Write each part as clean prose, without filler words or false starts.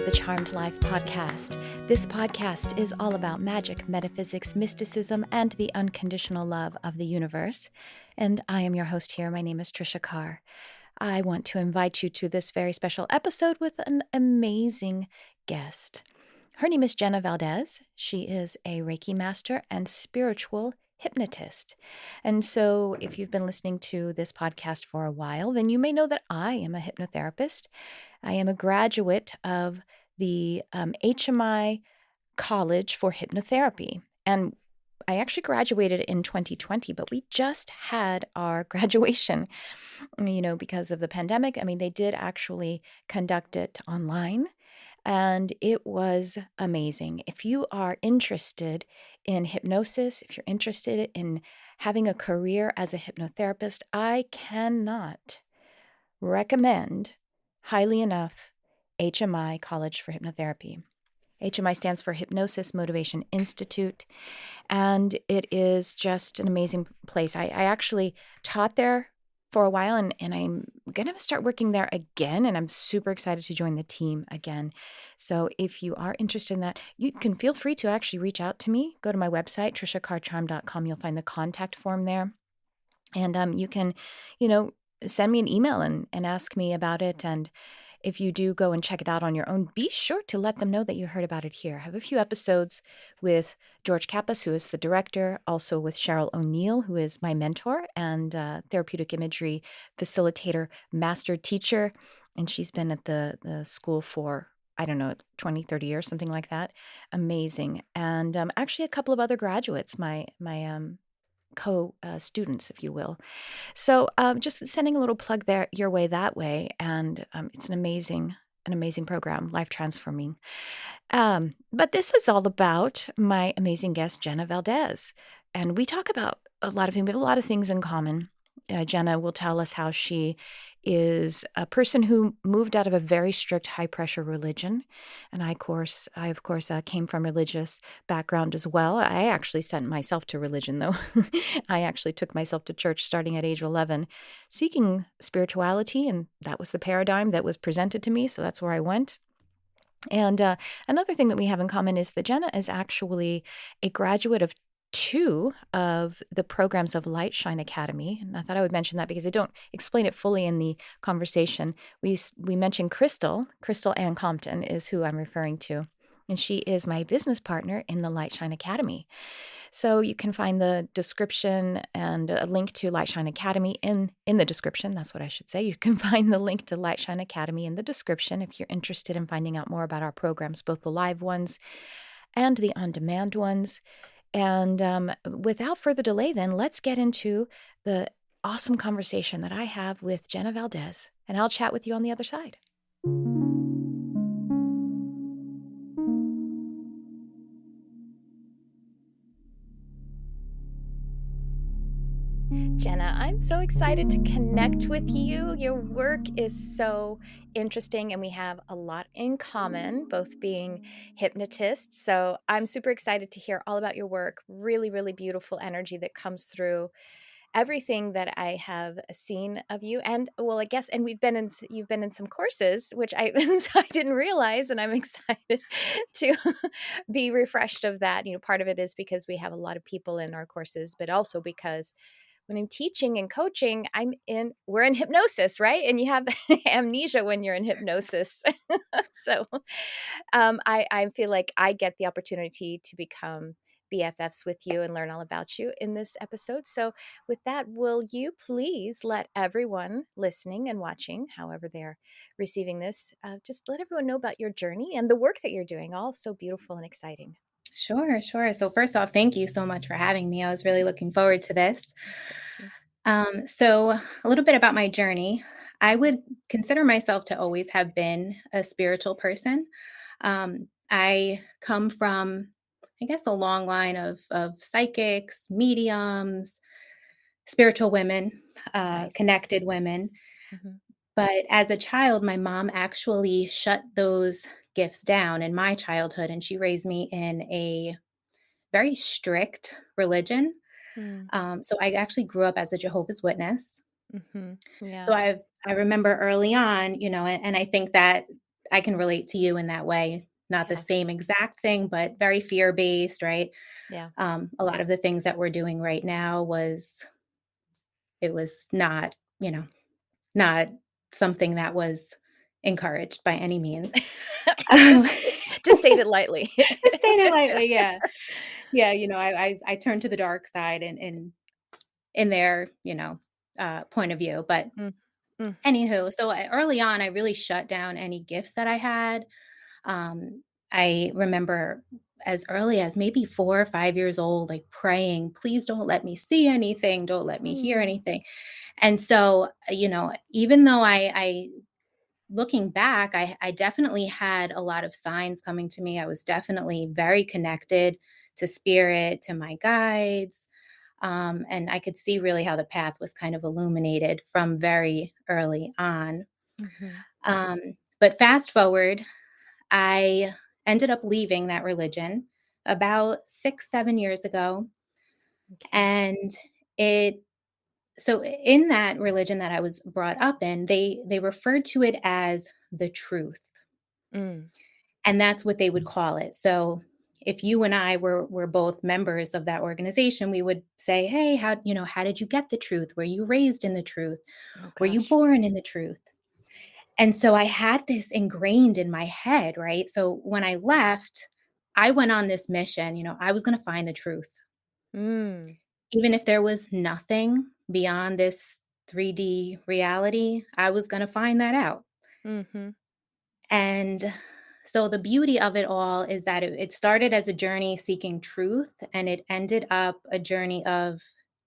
to the Charmed Life podcast. This podcast is all about magic, metaphysics, mysticism, and the unconditional love of the universe. And I am your host here. My name is Tricia Carr. I want to invite you to this very special episode with an amazing guest. Her name is Jenna Valdez. She is a Reiki master and spiritual hypnotist. And so if you've been listening to this podcast for a while, then you may know that I am a hypnotherapist. I am a graduate of the HMI College for Hypnotherapy. And I actually graduated in 2020, but we just had our graduation, because of the pandemic. They did actually conduct it online. And it was amazing. If you are interested in hypnosis, if you're interested in having a career as a hypnotherapist, I cannot recommend highly enough HMI College for Hypnotherapy. HMI stands for Hypnosis Motivation Institute, and it is just an amazing place. I actually taught there for a while, and I'm going to start working there again, and I'm super excited to join the team again. So if you are interested in that, you can feel free to actually reach out to me. Go to my website, triciacarcharm.com. You'll find the contact form there. And you can, send me an email and ask me about it. And if you do go and check it out on your own, be sure to let them know that you heard about it here. I have a few episodes with George Kappas, who is the director, also with Cheryl O'Neill, who is my mentor and therapeutic imagery facilitator, master teacher. And she's been at the school for, 20, 30 years, something like that. Amazing. And actually a couple of other graduates, my co-students, if you will. So just sending a little plug there your way that way. And it's an amazing program, life transforming. But this is all about my amazing guest, Jenna Valdez. And we talk about a lot of things. We have a lot of things in common. Jenna will tell us how she is a person who moved out of a very strict, high-pressure religion. And I, of course, came from religious background as well. I actually sent myself to religion, though. I actually took myself to church starting at age 11, seeking spirituality, and that was the paradigm that was presented to me, so that's where I went. And another thing that we have in common is that Jenna is actually a graduate of 2 of the programs of Light Shine Academy. And I thought I would mention that because I don't explain it fully in the conversation. We mentioned Crystal Ann Compton is who I'm referring to. And she is my business partner in the Light Shine Academy. So you can find the description and a link to Light Shine Academy in the description. That's what I should say. You can find the link to Light Shine Academy in the description if you're interested in finding out more about our programs, both the live ones and the on-demand ones. And without further delay, then let's get into the awesome conversation that I have with Jenna Valdez, and I'll chat with you on the other side. Jenna, I'm so excited to connect with you. Your work is so interesting, and we have a lot in common, both being hypnotists. So I'm super excited to hear all about your work. Really, really beautiful energy that comes through everything that I have seen of you. And you've been in some courses, which I didn't realize, and I'm excited to be refreshed of that. Part of it is because we have a lot of people in our courses, but also because when I'm teaching and coaching, we're in hypnosis, right? And you have amnesia when you're in hypnosis. So I feel like I get the opportunity to become BFFs with you and learn all about you in this episode. So with that, will you please let everyone listening and watching, however they're receiving this, just let everyone know about your journey and the work that you're doing, all so beautiful and exciting. Sure. So first off, thank you so much for having me. I was really looking forward to this. So a little bit about my journey. I would consider myself to always have been a spiritual person. I come from, I guess, a long line of psychics, mediums, spiritual women, Nice. connected women. Mm-hmm. But as a child, my mom actually shut those gifts down in my childhood, and she raised me in a very strict religion. So I actually grew up as a Jehovah's Witness. Mm-hmm. Yeah. So I remember early on, and I think that I can relate to you in that way. Not the Yeah. same exact thing, but very fear-based, right? Yeah. A lot of the things that we're doing right now it was not, not something that was encouraged by any means. Um, just to state it lightly. to state it lightly, yeah. Yeah, I turned to the dark side in their, point of view. But Mm, mm, anywho, so early on, I really shut down any gifts that I had. Um, I remember as early as maybe 4 or 5 years old, like praying, please don't let me see anything, don't let me hear mm, anything. And so, even though I looking back, I definitely had a lot of signs coming to me. I was definitely very connected to spirit, to my guides. And I could see really how the path was kind of illuminated from very early on. mhm. But fast forward, I ended up leaving that religion about 6, 7 years ago. Okay. And it so in that religion that I was brought up in, they referred to it as the truth. Mm, And that's what they would call it. So if you and I were both members of that organization, we would say, "Hey, how did you get the truth? Were you raised in the truth? oh Were you gosh. born in the truth?" And so I had this ingrained in my head, right? So when I left, I went on this mission, I was going to find the truth. Mm, Even if there was nothing beyond this 3D reality, I was going to find that out. mhm. And so the beauty of it all is that it started as a journey seeking truth, and it ended up a journey of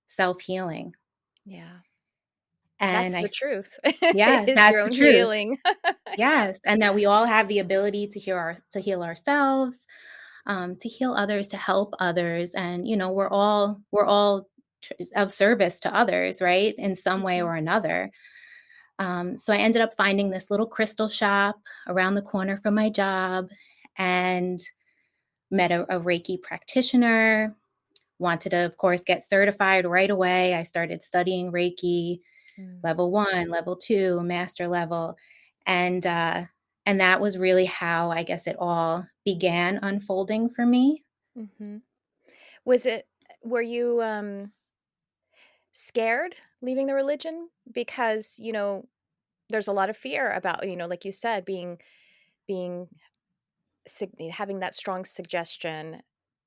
self healing. Yeah. And That's the truth, yeah, is that's your the own truth. healing. Yeah. Yes. And that we all have the ability to heal ourselves, to heal others, to help others. And, we're all of service to others, right? In some way Mhm, or another. So I ended up finding this little crystal shop around the corner from my job and met a Reiki practitioner. Wanted to, of course, get certified right away. I started studying Reiki, mm, level 1, level 2, master level. And, uh, and that was really how I guess it all began unfolding for me. mhm. Was it were you, scared leaving the religion? Because, there's a lot of fear about, like you said, being having that strong suggestion,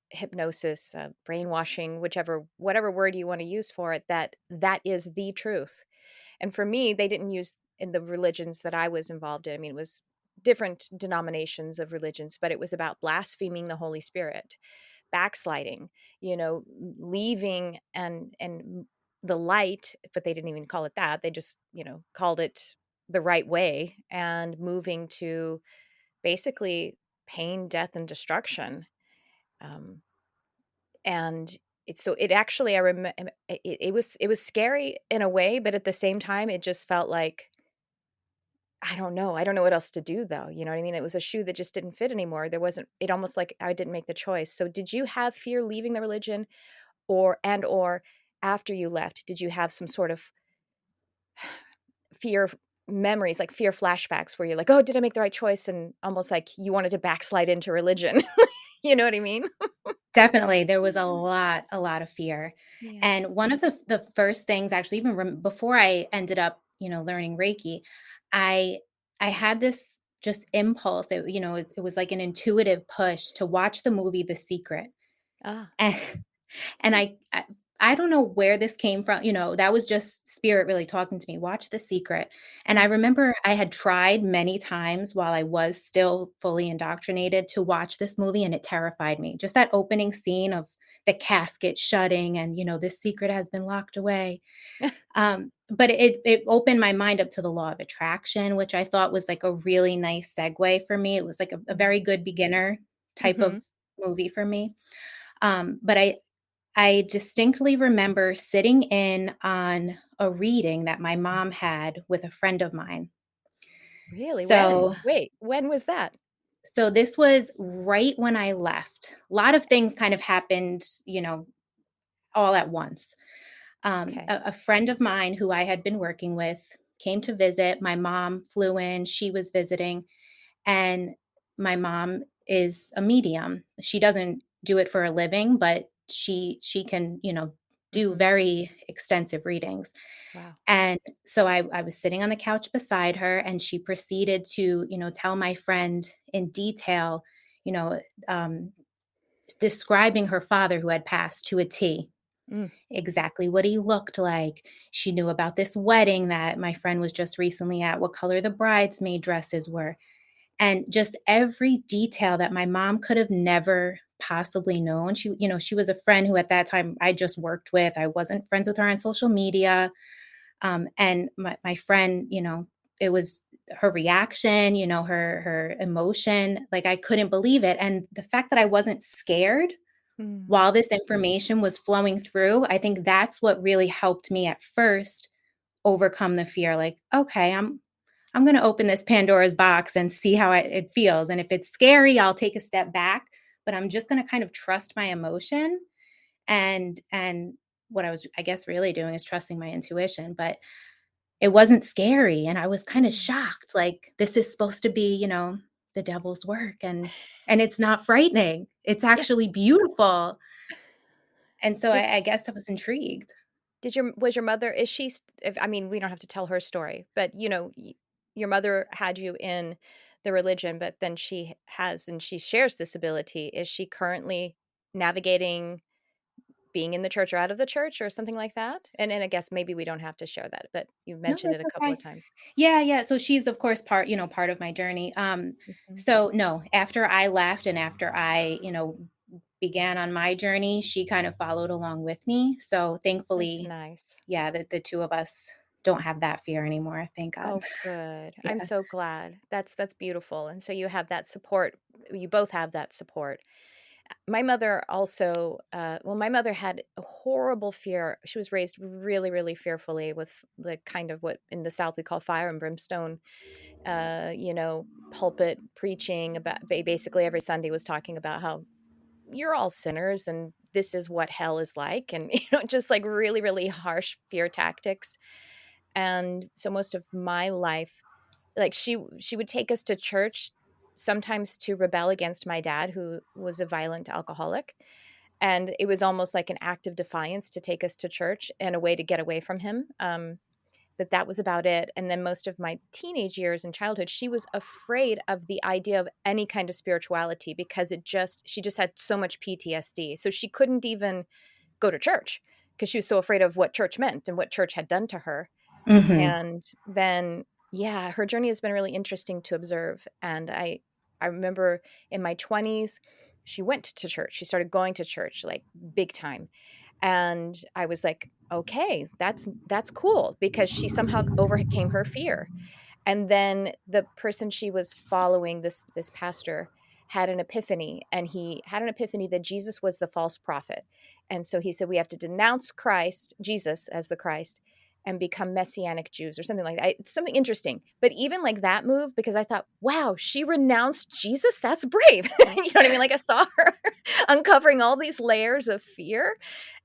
hypnosis, brainwashing, whatever word you want to use for it, that is the truth. And for me, they didn't use in the religions that I was involved in. I mean, it was different denominations of religions, but it was about blaspheming the Holy Spirit, backsliding, leaving and the light, but they didn't even call it that. They just, called it the right way and moving to basically pain, death, and destruction. Um, and it actually I remember it was scary in a way, but at the same time, it just felt like I don't know what else to do though. You know what I mean? It was a shoe that just didn't fit anymore. There wasn't it almost like I didn't make the choice. So did you have fear leaving the religion or after you left, did you have some sort of fear memories, like fear flashbacks where you're like, "Oh, did I make the right choice?" And almost like you wanted to backslide into religion. You know what I mean? Definitely, there was a lot of fear. Yeah. And one of the first things, actually, even before I ended up, learning Reiki, I I had this just impulse. It was like an intuitive push to watch the movie The Secret. Ah. And and I don't know where this came from, that was just spirit really talking to me, "Watch The Secret." And I Mhm. remember I had tried many times while I was still fully indoctrinated to watch this movie, and it terrified me. Just that opening scene of the casket shutting and, "This secret has been locked away." But it opened my mind up to the law of attraction, which I thought was, like, a really nice segue for me. It was like a Mm. very good beginner type of Mhm. movie for me. But I distinctly remember sitting in on a reading that my mom had with a friend of mine. Really? When? So Wait, when was that? so this was right when I left. A lot of things kind of happened, all at once. Okay. A friend of mine who I had been working with came to visit. My mom flew in, she was visiting, And my mom is a medium. She doesn't do it for a living, but she can, do Mm-hmm. very extensive readings. Wow. And so I was sitting on the couch beside her, and she proceeded to, tell my friend in detail, you know, um, describing her father who had passed to a T, Mm. exactly what he looked like. She knew about this wedding that my friend was just recently at, what color the bridesmaid dresses were, and just every detail that my mom could have never possibly known. She was a friend who at that time I just worked with. I wasn't friends with her on social media. And my friend, it was her reaction, her emotion, like I couldn't believe it. And the fact that I wasn't scared Mm. while this information was flowing through, I think that's what really helped me at first overcome the fear. Like, okay, I'm going to open this Pandora's box and see how it feels. And if it's scary, I'll take a step back, but I'm just going to kind of trust my emotion. And what I was, I guess, really doing is trusting my intuition, but it wasn't scary. And I was kind of Mm. shocked. Like, this is supposed to be, the devil's work. And it's not frightening. It's Yeah. actually beautiful. And so Did I guess I was intrigued. was your mother, is she I mean, we don't have to tell her story, but your mother had you in the religion, but then she has and she shares this ability. Is she currently navigating being in the church or out of the church or something like that? And I guess maybe we don't have to share that, but you No, mentioned it that's a couple okay. of times. Yeah, yeah. So she's of course part of my journey. Mhm. So no, after I left and after I, began on my journey, she kind of followed along with me. So That's thankfully, nice. yeah, the two of us don't have that fear anymore. Thank God. Oh, good. I'm Yeah. so glad. That's beautiful. And so you have that support. You both have that support. My mother also, well, my mother had a horrible fear. She was raised really, really fearfully with the kind of what in the South we call fire and brimstone, pulpit preaching about basically every Sunday was talking about how you're all sinners and this is what hell is like. And, just like really, really harsh fear tactics. And so most of my life, like she would take us to church sometimes to rebel against my dad who was a violent alcoholic, and it was almost like an act of defiance to take us to church and a way to get away from him. But that was about it. And then most of my teenage years and childhood, she was afraid of the idea of any kind of spirituality because she just had so much PTSD, so she couldn't even go to church because she was so afraid of what church meant and what church had done to her. Hmm. And then, yeah, her journey has been really interesting to observe. And I remember in my 20s, she went to church. She started going to church like big time. And I was like, okay, that's cool because she somehow overcame her fear. And then the person she was following, this pastor, had an epiphany, and he had an epiphany that Jesus was the false prophet. And so he said we have to denounce Christ, Jesus as the Christ, and become messianic Jews or something like that. It's something interesting. But even like that move, because I thought, wow, she renounced Jesus. That's brave. You know what I mean? Like I saw her uncovering all these layers of fear.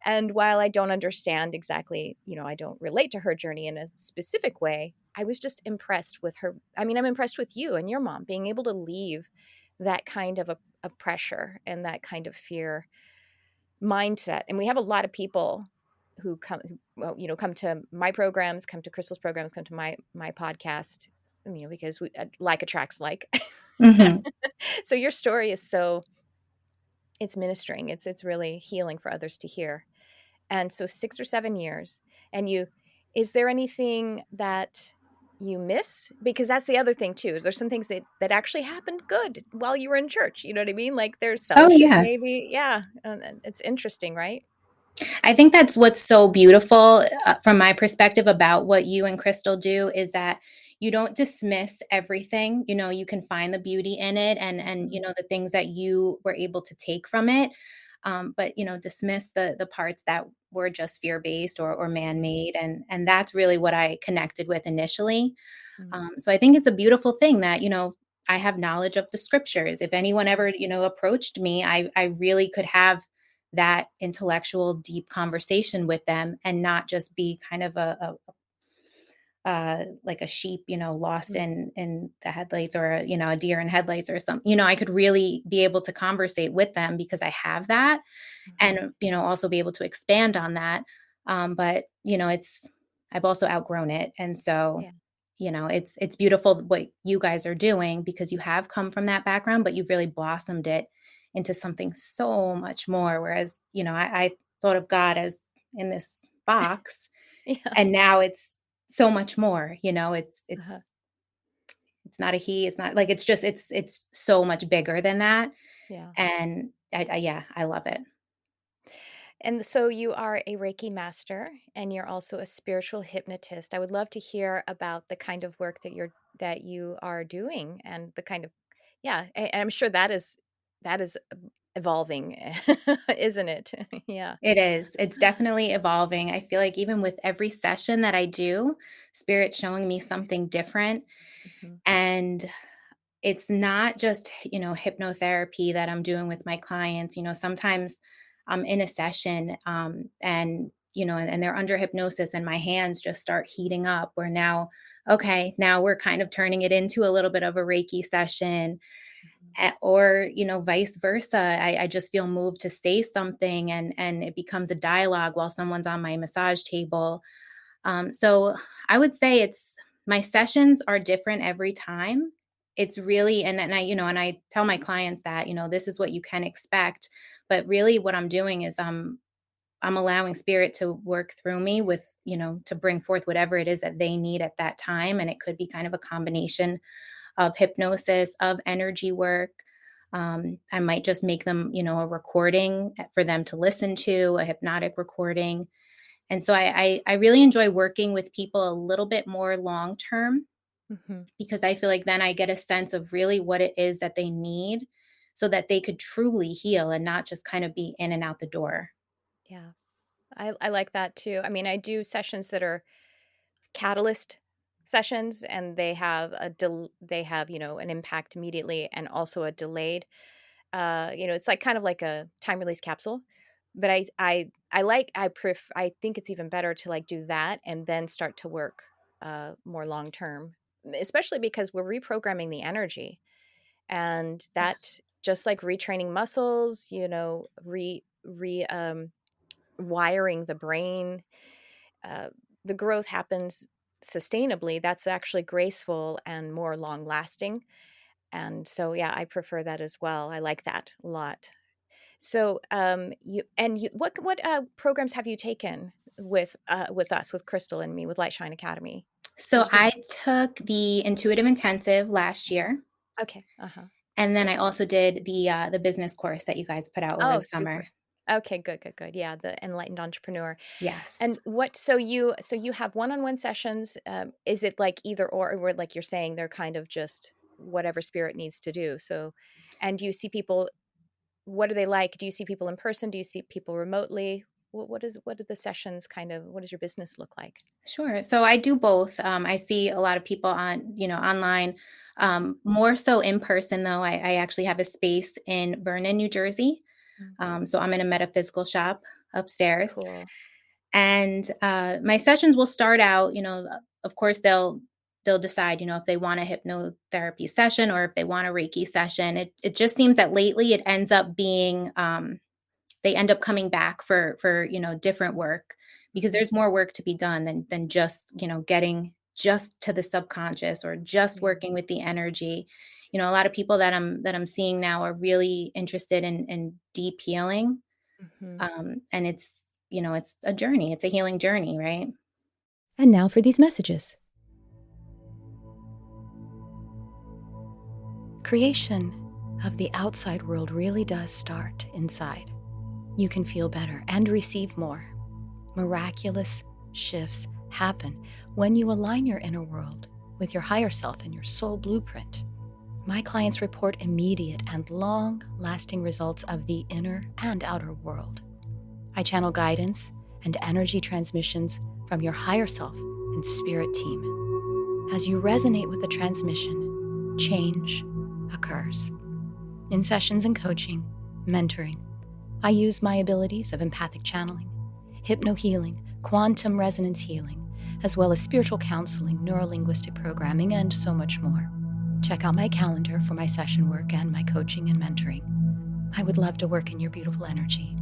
And while I don't understand exactly, I don't relate to her journey in a specific way, I was just impressed with her. I mean, I'm impressed with you and your mom being able to leave that kind of pressure and that kind of fear mindset. And we have a lot of people who well, come to my programs, come to Crystal's programs, come to my podcast, because like attracts like. Hmm. So your story is it's ministering. It's really healing for others to hear. And so 6 or 7 years, and is there anything that you miss? Because that's the other thing too. There's some things that actually happened good while you were in church. You know what I mean? Like there's Oh fellowship yeah. maybe. Yeah. And it's interesting, right? I think that's what's so beautiful from my perspective about what you and Crystal do is that you don't dismiss everything. You can find the beauty in it and Mhm. the things that you were able to take from it. But dismiss the parts that were just fear based or man Yeah. made, and that's really what I connected with initially. Mm. So I think it's a beautiful thing that I have knowledge of the scriptures. If anyone Yeah. ever approached me, I really could have that intellectual deep conversation with them and not just be kind of like a sheep, lost Mm. in the headlights, or a deer in headlights or something. I could really be able to conversate with them because I have that, Mhm. and also be able to expand on that. But it's I've also outgrown it, and so Yeah. it's beautiful what you guys are doing, because you have come from that background, but you've really blossomed it into something so much more. Whereas I thought of God as in this box, Yeah. and now it's so much more. it's Uh-huh. it's it's not a he, it's not like, it's just it's so much bigger than that. Yeah. And yeah, I love it. And so you are a Reiki master and you're also a spiritual hypnotist. I would love to hear about the kind of work that you are doing and the kind of yeah, I'm sure that is evolving, isn't it? Yeah. It is. It's definitely evolving. I feel like even with every session that I do, spirit's showing me something different. Mhm. And it's not just, hypnotherapy that I'm doing with my clients. Sometimes I'm in a session, and they're under hypnosis, and my hands just start heating up. Where now, okay, now we're kind of turning it into a little bit of a Reiki session, Mhm. or vice versa. I just feel moved to say something, and it becomes a dialogue while someone's on my massage table. So I would say it's my sessions are different every time. It's really, and I tell my clients that this is what you can expect, but really what I'm doing is I'm allowing spirit to work through me with, to bring forth whatever it is that they need at that time. And it could be kind of a combination of hypnosis, of energy work. I might just make them, a recording for them to listen to, a hypnotic recording. And so I really enjoy working with people a little bit more long term, Mhm. because I feel like then I get a sense of really what it is that they need, so that they could truly heal and not just kind of be in and out the door. Yeah. I like that too. I mean, I do sessions that are catalyst sessions and they have, an impact immediately and also a delayed it's like kind of like a time release capsule. But I think it's even better to like do that and then start to work more long term, especially because we're reprogramming the energy and Yes. that just like retraining muscles, wiring the brain, uh, the growth happens sustainably. That's actually graceful and more long lasting. And so, yeah, I prefer that as well. I like that a lot. So, what programs have you taken with us, with Crystal and me, with Light Shine Academy? So There's some. I took the intuitive intensive last year, Okay. Uh huh. and then I Good. also did the business course that you guys put out over Oh, the summer. super. Okay. Good. Good. Good. Yeah, the Enlightened Entrepreneur. Yes. And what? So you have one-on-one sessions. Is it like either or where like you're saying they're kind of just whatever spirit needs to do? So, and do you see people? What are they like? Do you see people in person? Do you see people remotely? What are the sessions kind of? What does your business look like? Sure. So I do both. I see a lot of people on, online, more so in person, though. I actually have a space in Vernon, New Jersey. Mm. So I'm in a metaphysical shop upstairs. Cool. And my sessions will start out, of course, they'll decide, if they want a hypnotherapy session or if they want a Reiki session. It just seems that lately it ends up being, they end up coming back for different work, because Mhm. there's more work to be done than just getting just to the subconscious, or just Yeah. working with the energy. A lot of people that I'm seeing now are really interested in deep healing. Mhm. And it's a journey, it's a healing journey, right? And now for these messages. Creation of the outside world really does start inside. You can feel better and receive more. Miraculous shifts happen when you align your inner world with your higher self and your soul blueprint. My clients report immediate and long lasting results of the inner and outer world. I channel guidance and energy transmissions from your higher self and spirit team. As you resonate with the transmission, change occurs. In sessions and coaching, mentoring, I use my abilities of empathic channeling, hypno healing, quantum resonance healing, as well as spiritual counseling, neurolinguistic programming, and so much more. Check out my calendar for my session work and my coaching and mentoring. I would love to work in your beautiful energy.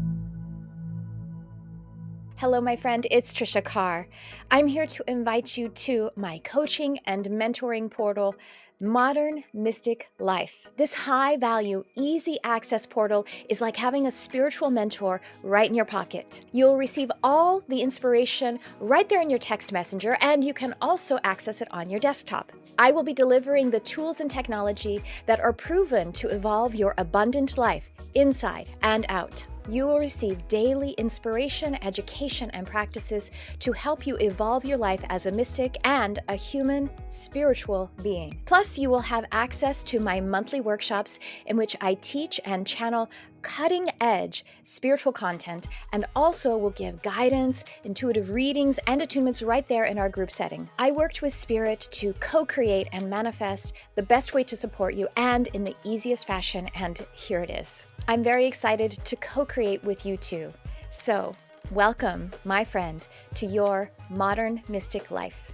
Hello, my friend. It's Tricia Carr. I'm here to invite you to my coaching and mentoring portal, Modern Mystic Life. This high-value, easy access portal is like having a spiritual mentor right in your pocket. You'll receive all the inspiration right there in your text messenger, and you can also access it on your desktop. I will be delivering the tools and technology that are proven to evolve your abundant life inside and out. You will receive daily inspiration, education, and practices to help you evolve your life as a mystic and a human spiritual being. Plus, you will have access to my monthly workshops in which I teach and channel cutting-edge spiritual content, and also will give guidance, intuitive readings, and attunements right there in our group setting. I worked with Spirit to co-create and manifest the best way to support you and in the easiest fashion, and here it is. I'm very excited to co-create with you too. So, welcome, my friend, to your modern mystic life.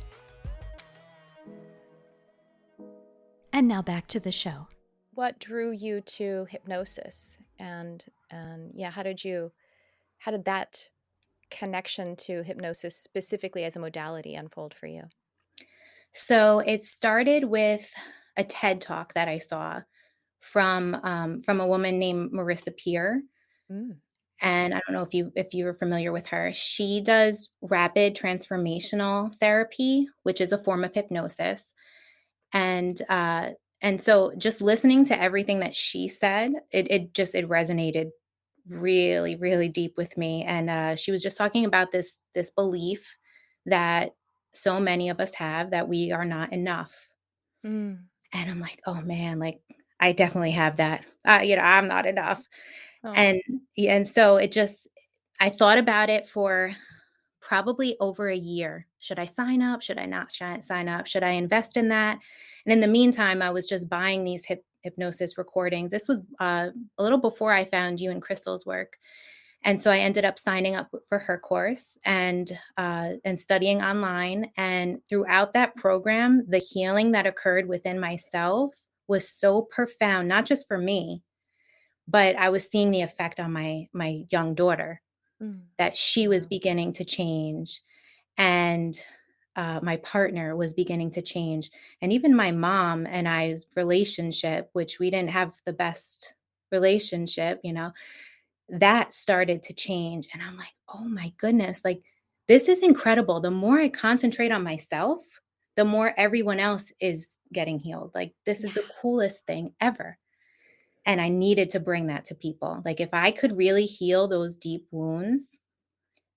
And now back to the show. What drew you to hypnosis? And how did that connection to hypnosis specifically as a modality unfold for you? So it started with a TED talk that I saw from a woman named Marissa Peer. Mm. And I don't know if you're familiar with her. She does rapid transformational therapy, which is a form of hypnosis. And so just listening to everything that she said, it resonated really, really deep with me. And she was just talking about this belief that so many of us have, that we are not enough. Mm. And I'm like, oh man, like I definitely have that. I'm not enough. Oh. And yeah, and so I thought about it for probably over a year. Should I sign up? Should I not sign up? Should I invest in that? And in the meantime, I was just buying these hypnosis recordings. This was a little before I found you and Crystal's work. And so I ended up signing up for her course and studying online. And throughout that program, the healing that occurred within myself was so profound, not just for me, but I was seeing the effect on my young daughter, that she was beginning to change, and my partner was beginning to change, and even my mom and I's relationship, which we didn't have the best relationship, that started to change. And I'm like, oh my goodness, like this is incredible. The more I concentrate on myself, the more everyone else is getting healed. Like this is Yeah. the coolest thing ever. And I needed to bring that to people. Like if I could really heal those deep wounds,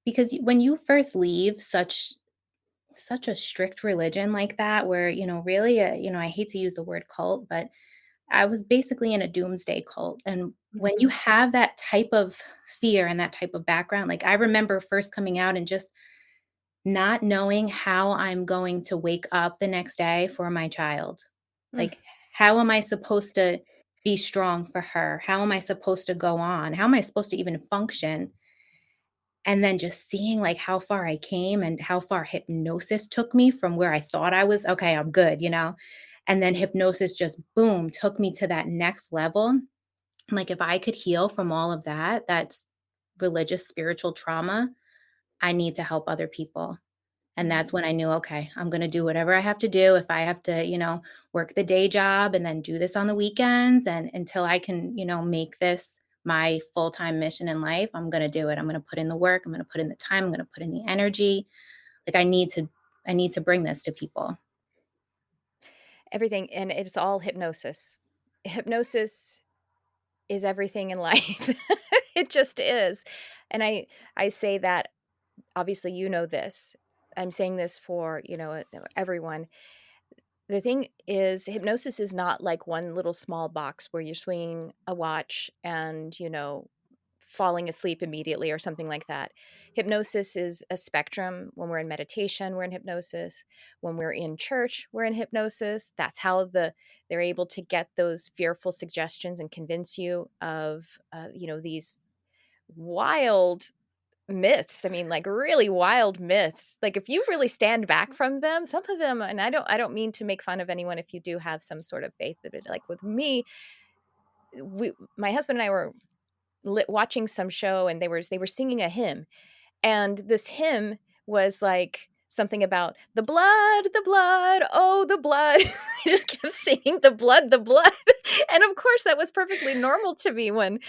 because when you first leave such a strict religion like that, where really I hate to use the word cult, but I was basically in a doomsday cult. And when you have that type of fear and that type of background, like I remember first coming out and just not knowing how I'm going to wake up the next day for my child. Mm. Like, how am I supposed to be strong for her? How am I supposed to go on? How am I supposed to even function? And then just seeing like how far I came and how far hypnosis took me from where I thought I was, okay, I'm good. And then hypnosis just boom, took me to that next level. I'm like, if I could heal from all of that, that's religious, spiritual trauma, I need to help other people. And that's when I knew, okay, I'm going to do whatever I have to do. If I have to, work the day job and then do this on the weekends, and until I can, make this my full-time mission in life, I'm going to do it. I'm going to put in the work. I'm going to put in the time. I'm going to put in the energy. Like I need to bring this to people. Everything, and it's all hypnosis. Hypnosis is everything in life. It just is. And I say that, obviously you know this. I'm saying this for, everyone. The thing is, hypnosis is not like one little small box where you're swinging a watch and, falling asleep immediately or something like that. Hypnosis is a spectrum. When we're in meditation, we're in hypnosis. When we're in church, we're in hypnosis. That's how they're able to get those fearful suggestions and convince you of, these wild myths. I mean, like really wild myths. Like if you really stand back from them, some of them, and I don't mean to make fun of anyone if you do have some sort of faith that like with me, my husband and I were watching some show and they were singing a hymn, and this hymn was like something about the blood, oh, the blood. I just kept singing the blood, the blood. And of course, that was perfectly normal to me when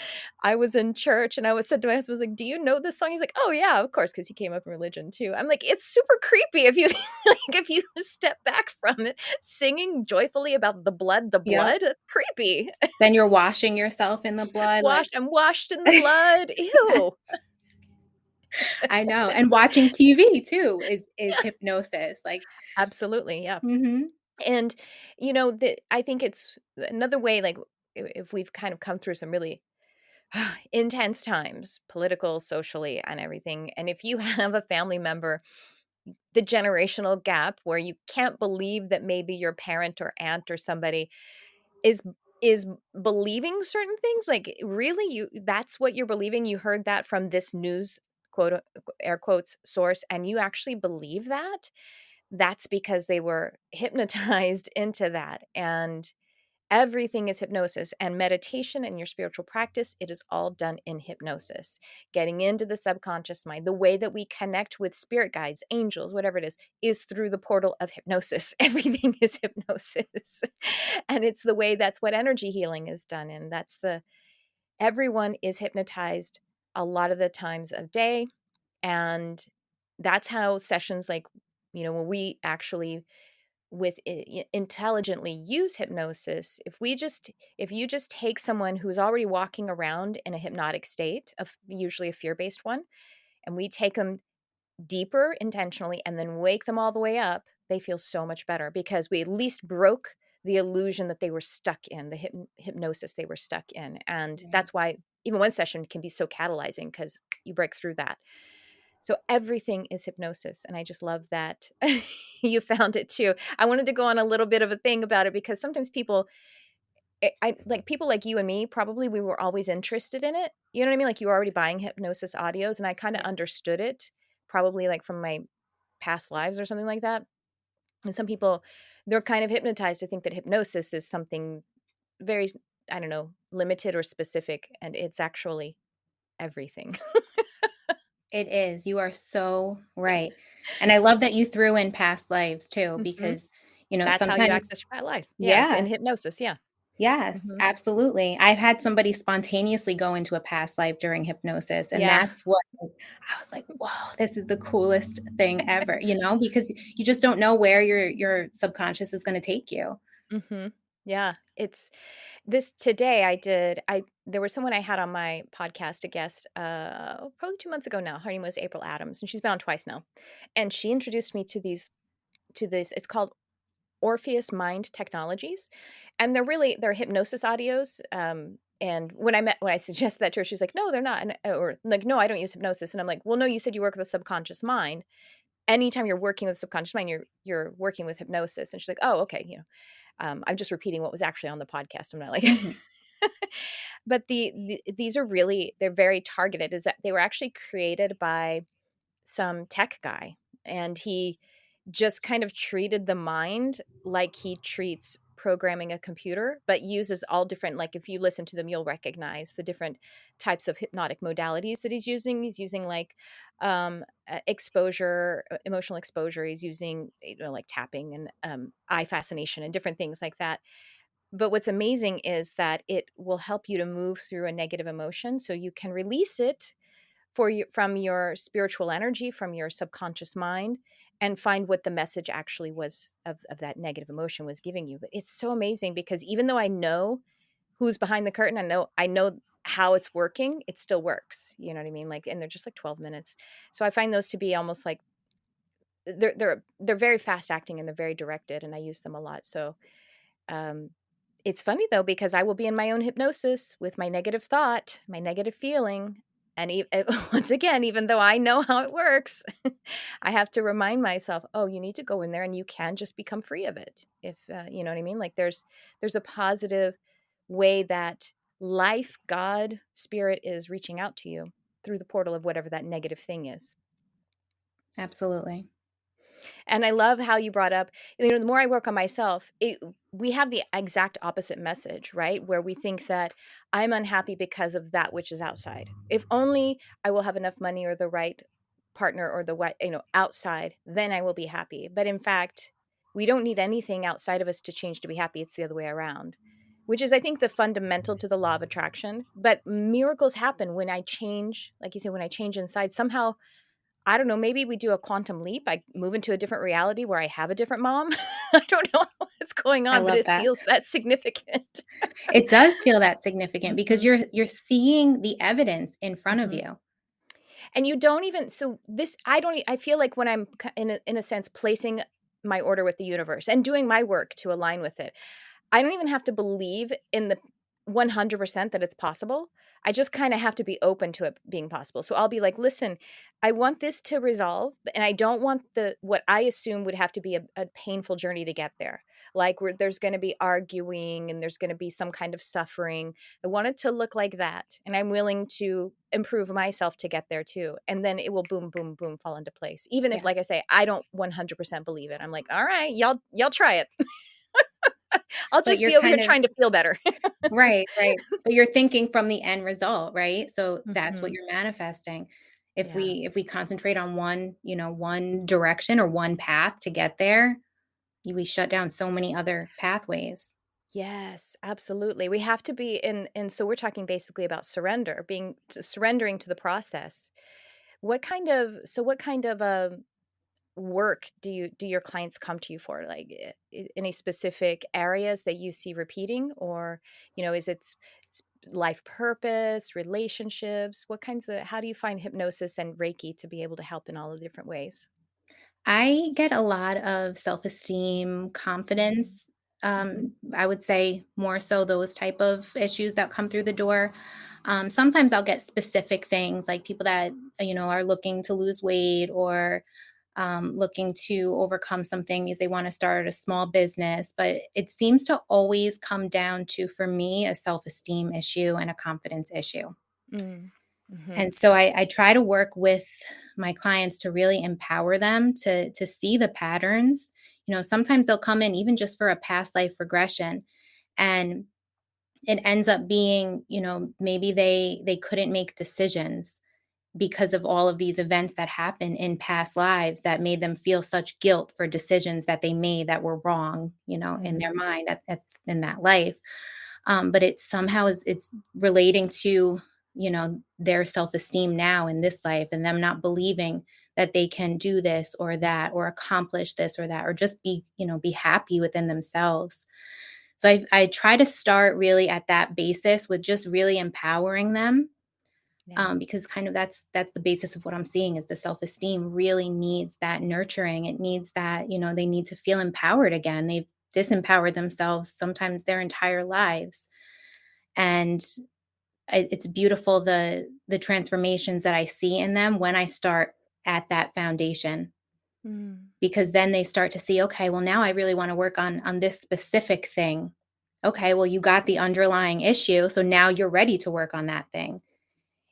I was in church. And said to my husband, I was like, do you know this song? He's like, oh, yeah, of course, because he came up in religion too. I'm like, it's super creepy if you like, if you step back from it, singing joyfully about the Yep. blood, creepy. Then you're washing yourself in the blood, like I'm washed in the blood. Ew. I know. And watching TV too is Yeah, hypnosis. Like, absolutely. Yeah. mhm. And, I think it's another way, like, if we've kind of come through some really intense times, political, socially, and everything. And if you have a family member, the generational gap where you can't believe that maybe your parent or aunt or somebody is is believing certain things, like really that's what you're believing, you heard that from this news quote air quotes source, and you actually believe that, that's because they were hypnotized into that. And everything is hypnosis, and meditation and your spiritual practice, it is all done in hypnosis. Getting into the subconscious mind, the way that we connect with spirit guides, angels, whatever it is through the portal of hypnosis. Everything is hypnosis. And it's the way, that's what energy healing is done in. Everyone is hypnotized a lot of the times of day. And that's how sessions like, when we actually intelligently use hypnosis, if you just take someone who's already walking around in a hypnotic state, of usually a fear-based one, and we take them deeper intentionally and then wake them all the way up, they feel so much better because we at least broke the illusion that they were stuck in, the hypnosis they were stuck in. And Yeah. that's why even one session can be so catalyzing, because you break through that. So everything is hypnosis. And I just love that you found it too. I wanted to go on a little bit of a thing about it because sometimes people, I like people like you and me, probably we were always interested in it. You know what I mean? Like you were already buying hypnosis audios, and I kind of Yes. understood it probably like from my past lives or something like that. And some people, they're kind of hypnotized to think that hypnosis is something very, I don't know, limited or specific. And it's actually everything. It is. You are so right. And I love that you threw in past lives too, Hmm. because, That's how you sometimes, access your life. Yes. In yeah, hypnosis. Yeah. yes, Mhm. absolutely. I've had somebody spontaneously go into a past life during hypnosis, and Yeah. that's what I was like, "Whoa, this is the coolest thing ever," because you just don't know where your subconscious is gonna take you. Mhm. Yeah. It's this today I there was someone I had on my podcast, a guest, probably 2 months ago now. Her name was April Adams, and she's been on twice now. And she introduced me to this, it's called Orpheus Mind Technologies. And they're hypnosis audios. And when I suggested that to her, she's like, no, they're not. And, or like, no, I don't use hypnosis. And I'm like, well, no, you said you work with the subconscious mind. Anytime you're working with subconscious mind, you're working with hypnosis. And she's like, oh, okay. I'm just repeating what was actually on the podcast. I'm not like, Mhm. but these are really, they're very targeted. Is that they were actually created by some tech guy, and he just kind of treated the mind like he treats programming a computer, but uses all different, like if you listen to them, you'll recognize the different types of hypnotic modalities that he's using. He's using like exposure, emotional exposure. He's using, like tapping and eye fascination and different things like that. But what's amazing is that it will help you to move through a negative emotion so you can release it from your spiritual energy, from your subconscious mind, and find what the message actually was of that negative emotion was giving you. But it's so amazing because even though I know who's behind the curtain, I know how it's working, it still works. You know what I mean? Like, and they're just like 12 minutes. So I find those to be almost like they're very fast acting and they're very directed, and I use them a lot. So um it's funny though, because I will be in my own hypnosis with my negative thought, my negative feeling. And once again, even though I know how it works, I have to remind myself, oh, you need to go in there and you can just become free of it. If, you know what I mean? Like there's a positive way that life, God, spirit is reaching out to you. through the portal of whatever that negative thing is. Absolutely. And I love how you brought up, the more I work on myself, we have the exact opposite message, right? Where we think that I'm unhappy because of that which is outside. If only I will have enough money or the right partner or the what, outside, then I will be happy. But in fact, we don't need anything outside of us to change to be happy. It's the other way around, which is, I think, the fundamental to the law of attraction. But miracles happen when I change, like you said, when I change inside. Somehow, I don't know, maybe we do a quantum leap. I move into a different reality where I have a different mom. I don't know what's going I on, but love it that. feels that significant. It does feel that significant because Mhm, you're seeing the evidence in front of mhm. you. And you don't even, so this, I don't, I feel like when I'm in a sense placing my order with the universe and doing my work to align with it, I don't even have to believe in the 100% that it's possible. I just kind of have to be open to it being possible. So I'll be like, listen, I want this to resolve, and I don't want what I assume would have to be a painful journey to get there. Like there's going to be arguing and there's going to be some kind of suffering. I want it to look like that. And I'm willing to improve myself to get there too. And then it will boom, boom, boom fall into place. Even if, Yeah. like I say, I don't 100% believe it. I'm like, all right, y'all try it. I'll But just you're be over here kind of trying to feel better. right, right. But you're thinking from the end result, right? So that's what Mhm. you're manifesting. Yeah. If we concentrate on one, one direction or one path to get there, we shut down so many other pathways. Yes, absolutely. We have to be in, and so we're talking basically about surrender, surrendering to the process. What kind of work do your clients come to you for? Like any specific areas that you see repeating, or is it life purpose, relationships? What kinds of How do you find hypnosis and Reiki to be able to help in all the different ways? I get a lot of self-esteem, Mhm. confidence. Mhm. I would say more so those type of issues that come through the door. Sometimes I'll get specific things like people that are looking to lose weight or looking to overcome something because they want to start a small business. But it seems to always come down to, for me, a self-esteem issue and a confidence issue. Mm. Mhm. And so I try to work with my clients to really empower them to see the patterns. Sometimes they'll come in even just for a past life regression, and it ends up being, maybe they couldn't make decisions because of all of these events that happened in past lives that made them feel such guilt for decisions that they made that were wrong, in their Mm. mind in that life. But it somehow it's relating to, their self-esteem now in this life and them not believing that they can do this or that or accomplish this or that or just be happy within themselves. So I try to start really at that basis with just really empowering them, Yeah. because kind of that's the basis of what I'm seeing is the self-esteem really needs that nurturing. It needs that, they need to feel empowered again. They've disempowered themselves sometimes their entire lives. And it's beautiful the transformations that I see in them when I start at that foundation, Mm. because then they start to see, okay, well, now I really want to work on this specific thing. Okay, well, you got the underlying issue, so now you're ready to work on that thing.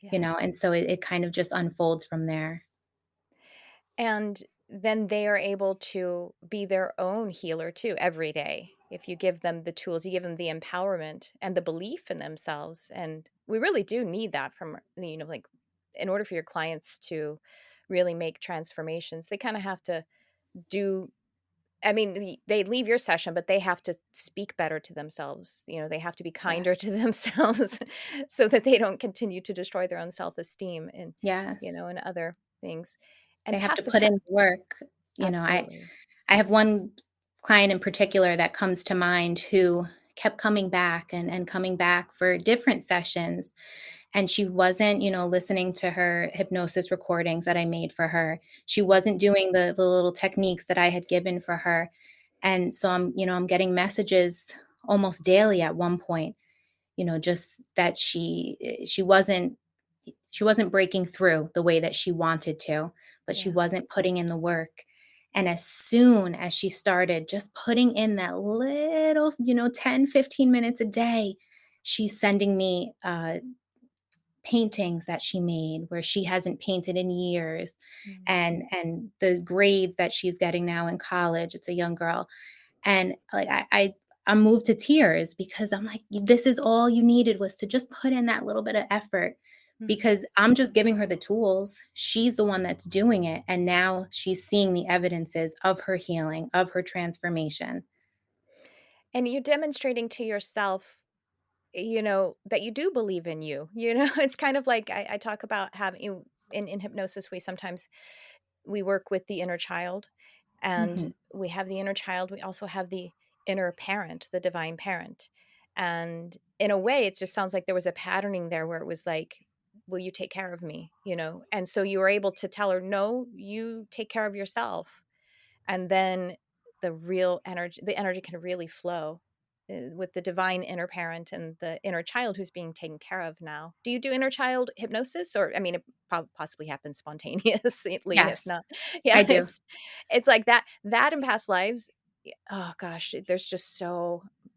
Yeah. And so it kind of just unfolds from there. And then they are able to be their own healer too every day. If you give them the tools, you give them the empowerment and the belief in themselves. And we really do need that from, like in order for your clients to really make transformations, they kind of have to do, I mean, they leave your session, but they have to speak better to themselves. They have to be kinder to Yes. themselves so that they don't continue to destroy their own self-esteem and, Yes. and other things. They And have to passive put in the work. Absolutely. I have one client in particular that comes to mind who kept coming back and coming back for different sessions. And she wasn't, listening to her hypnosis recordings that I made for her. She wasn't doing the little techniques that I had given for her. And so I'm getting messages almost daily at one point, just that she wasn't breaking through the way that she wanted to, but she Yeah. wasn't putting in the work. And as soon as she started just putting in that little, 10, 15 minutes a day, she's sending me paintings that she made where she hasn't painted in years, Mm. and the grades that she's getting now in college. It's a young girl. And like I'm moved to tears because I'm like, this is all you needed, was to just put in that little bit of effort, Mhm. because I'm just giving her the tools. She's the one that's doing it. And now she's seeing the evidences of her healing, of her transformation. And you're demonstrating to yourself, that you do believe in you. It's kind of like I talk about having in hypnosis, we work with the inner child, and Hmm. we have the inner child. We also have the inner parent, the divine parent. And in a way, it just sounds like there was a patterning there where it was like, will you take care of me? And so you were able to tell her, no, you take care of yourself. And then the energy can really flow with the divine inner parent and the inner child who's being taken care of now. Do you do inner child hypnosis? Or, I mean, it possibly happens spontaneously, if Yes, not. Yeah, I do. it's like that in past lives. Oh gosh, there's just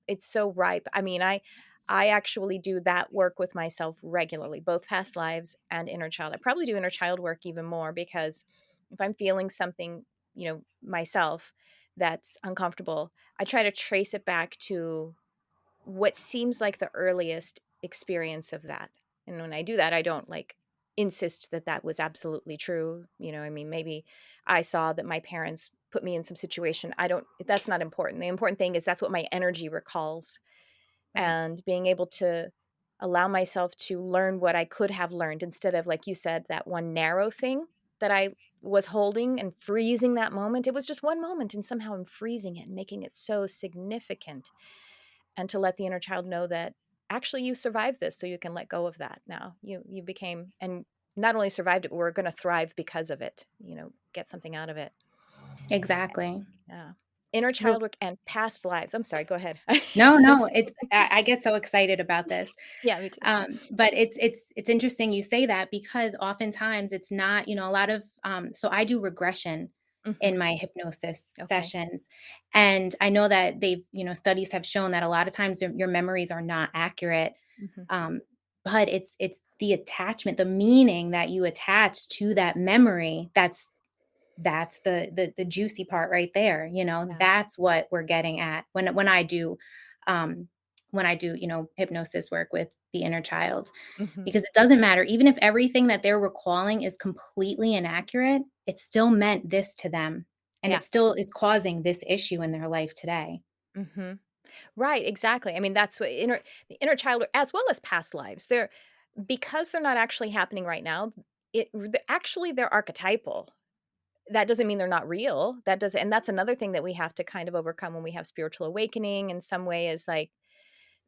it's so ripe. I mean, I actually do that work with myself regularly, both past lives and inner child. I probably do inner child work even more, because if I'm feeling something, myself, that's uncomfortable, I try to trace it back to what seems like the earliest experience of that. And when I do that, I don't like insist that that was absolutely true. I mean, maybe I saw that my parents put me in some situation. That's not important. The important thing is that's what my energy recalls, Right. and being able to allow myself to learn what I could have learned, instead of, like you said, that one narrow thing that I was holding and freezing that moment. It was just one moment, and somehow I'm freezing it and making it so significant. And to let the inner child know that actually you survived this, so you can let go of that now. You became, and not only survived it, but we're going to thrive because of it, get something out of it. Exactly. Yeah. Inner So child work and past lives. I'm sorry, go ahead. no, no, I get so excited about this. Yeah, me too. But it's interesting you say that, because oftentimes it's not, a lot of so I do regression Hmm. in my hypnosis Okay. sessions. And I know that they've, studies have shown that a lot of times your memories are not accurate. Hmm. Um, but it's the attachment, the meaning that you attach to that memory, that's the juicy part right there. Yeah. That's what we're getting at um when I do, hypnosis work with the inner child. Hmm. Because it doesn't matter, even if everything that they're recalling is completely inaccurate, it still meant this to them, and Yeah. it still is causing this issue in their life today. Hmm. Right. Exactly. I mean, that's what the inner child, as well as past lives, because they're not actually happening right now. Actually, they're archetypal. That doesn't mean they're not real. And that's another thing that we have to kind of overcome when we have spiritual awakening. In some way, is like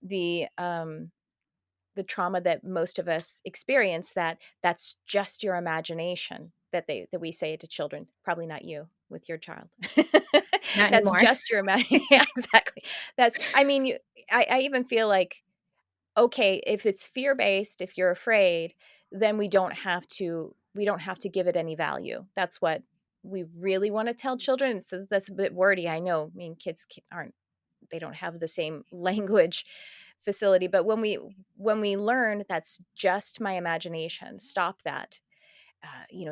the um the trauma that most of us experience, that's just your imagination, that we say to children. Probably not you with your child. Not That's anymore. just your imagination. Yeah, exactly. I mean, I even feel like, okay, if it's fear-based, if you're afraid, then we don't have to give it any value. That's what we really want to tell children. So that's a bit wordy, I know. I mean, kids aren't they don't have the same language facility, but when we learn that's just my imagination, stop that.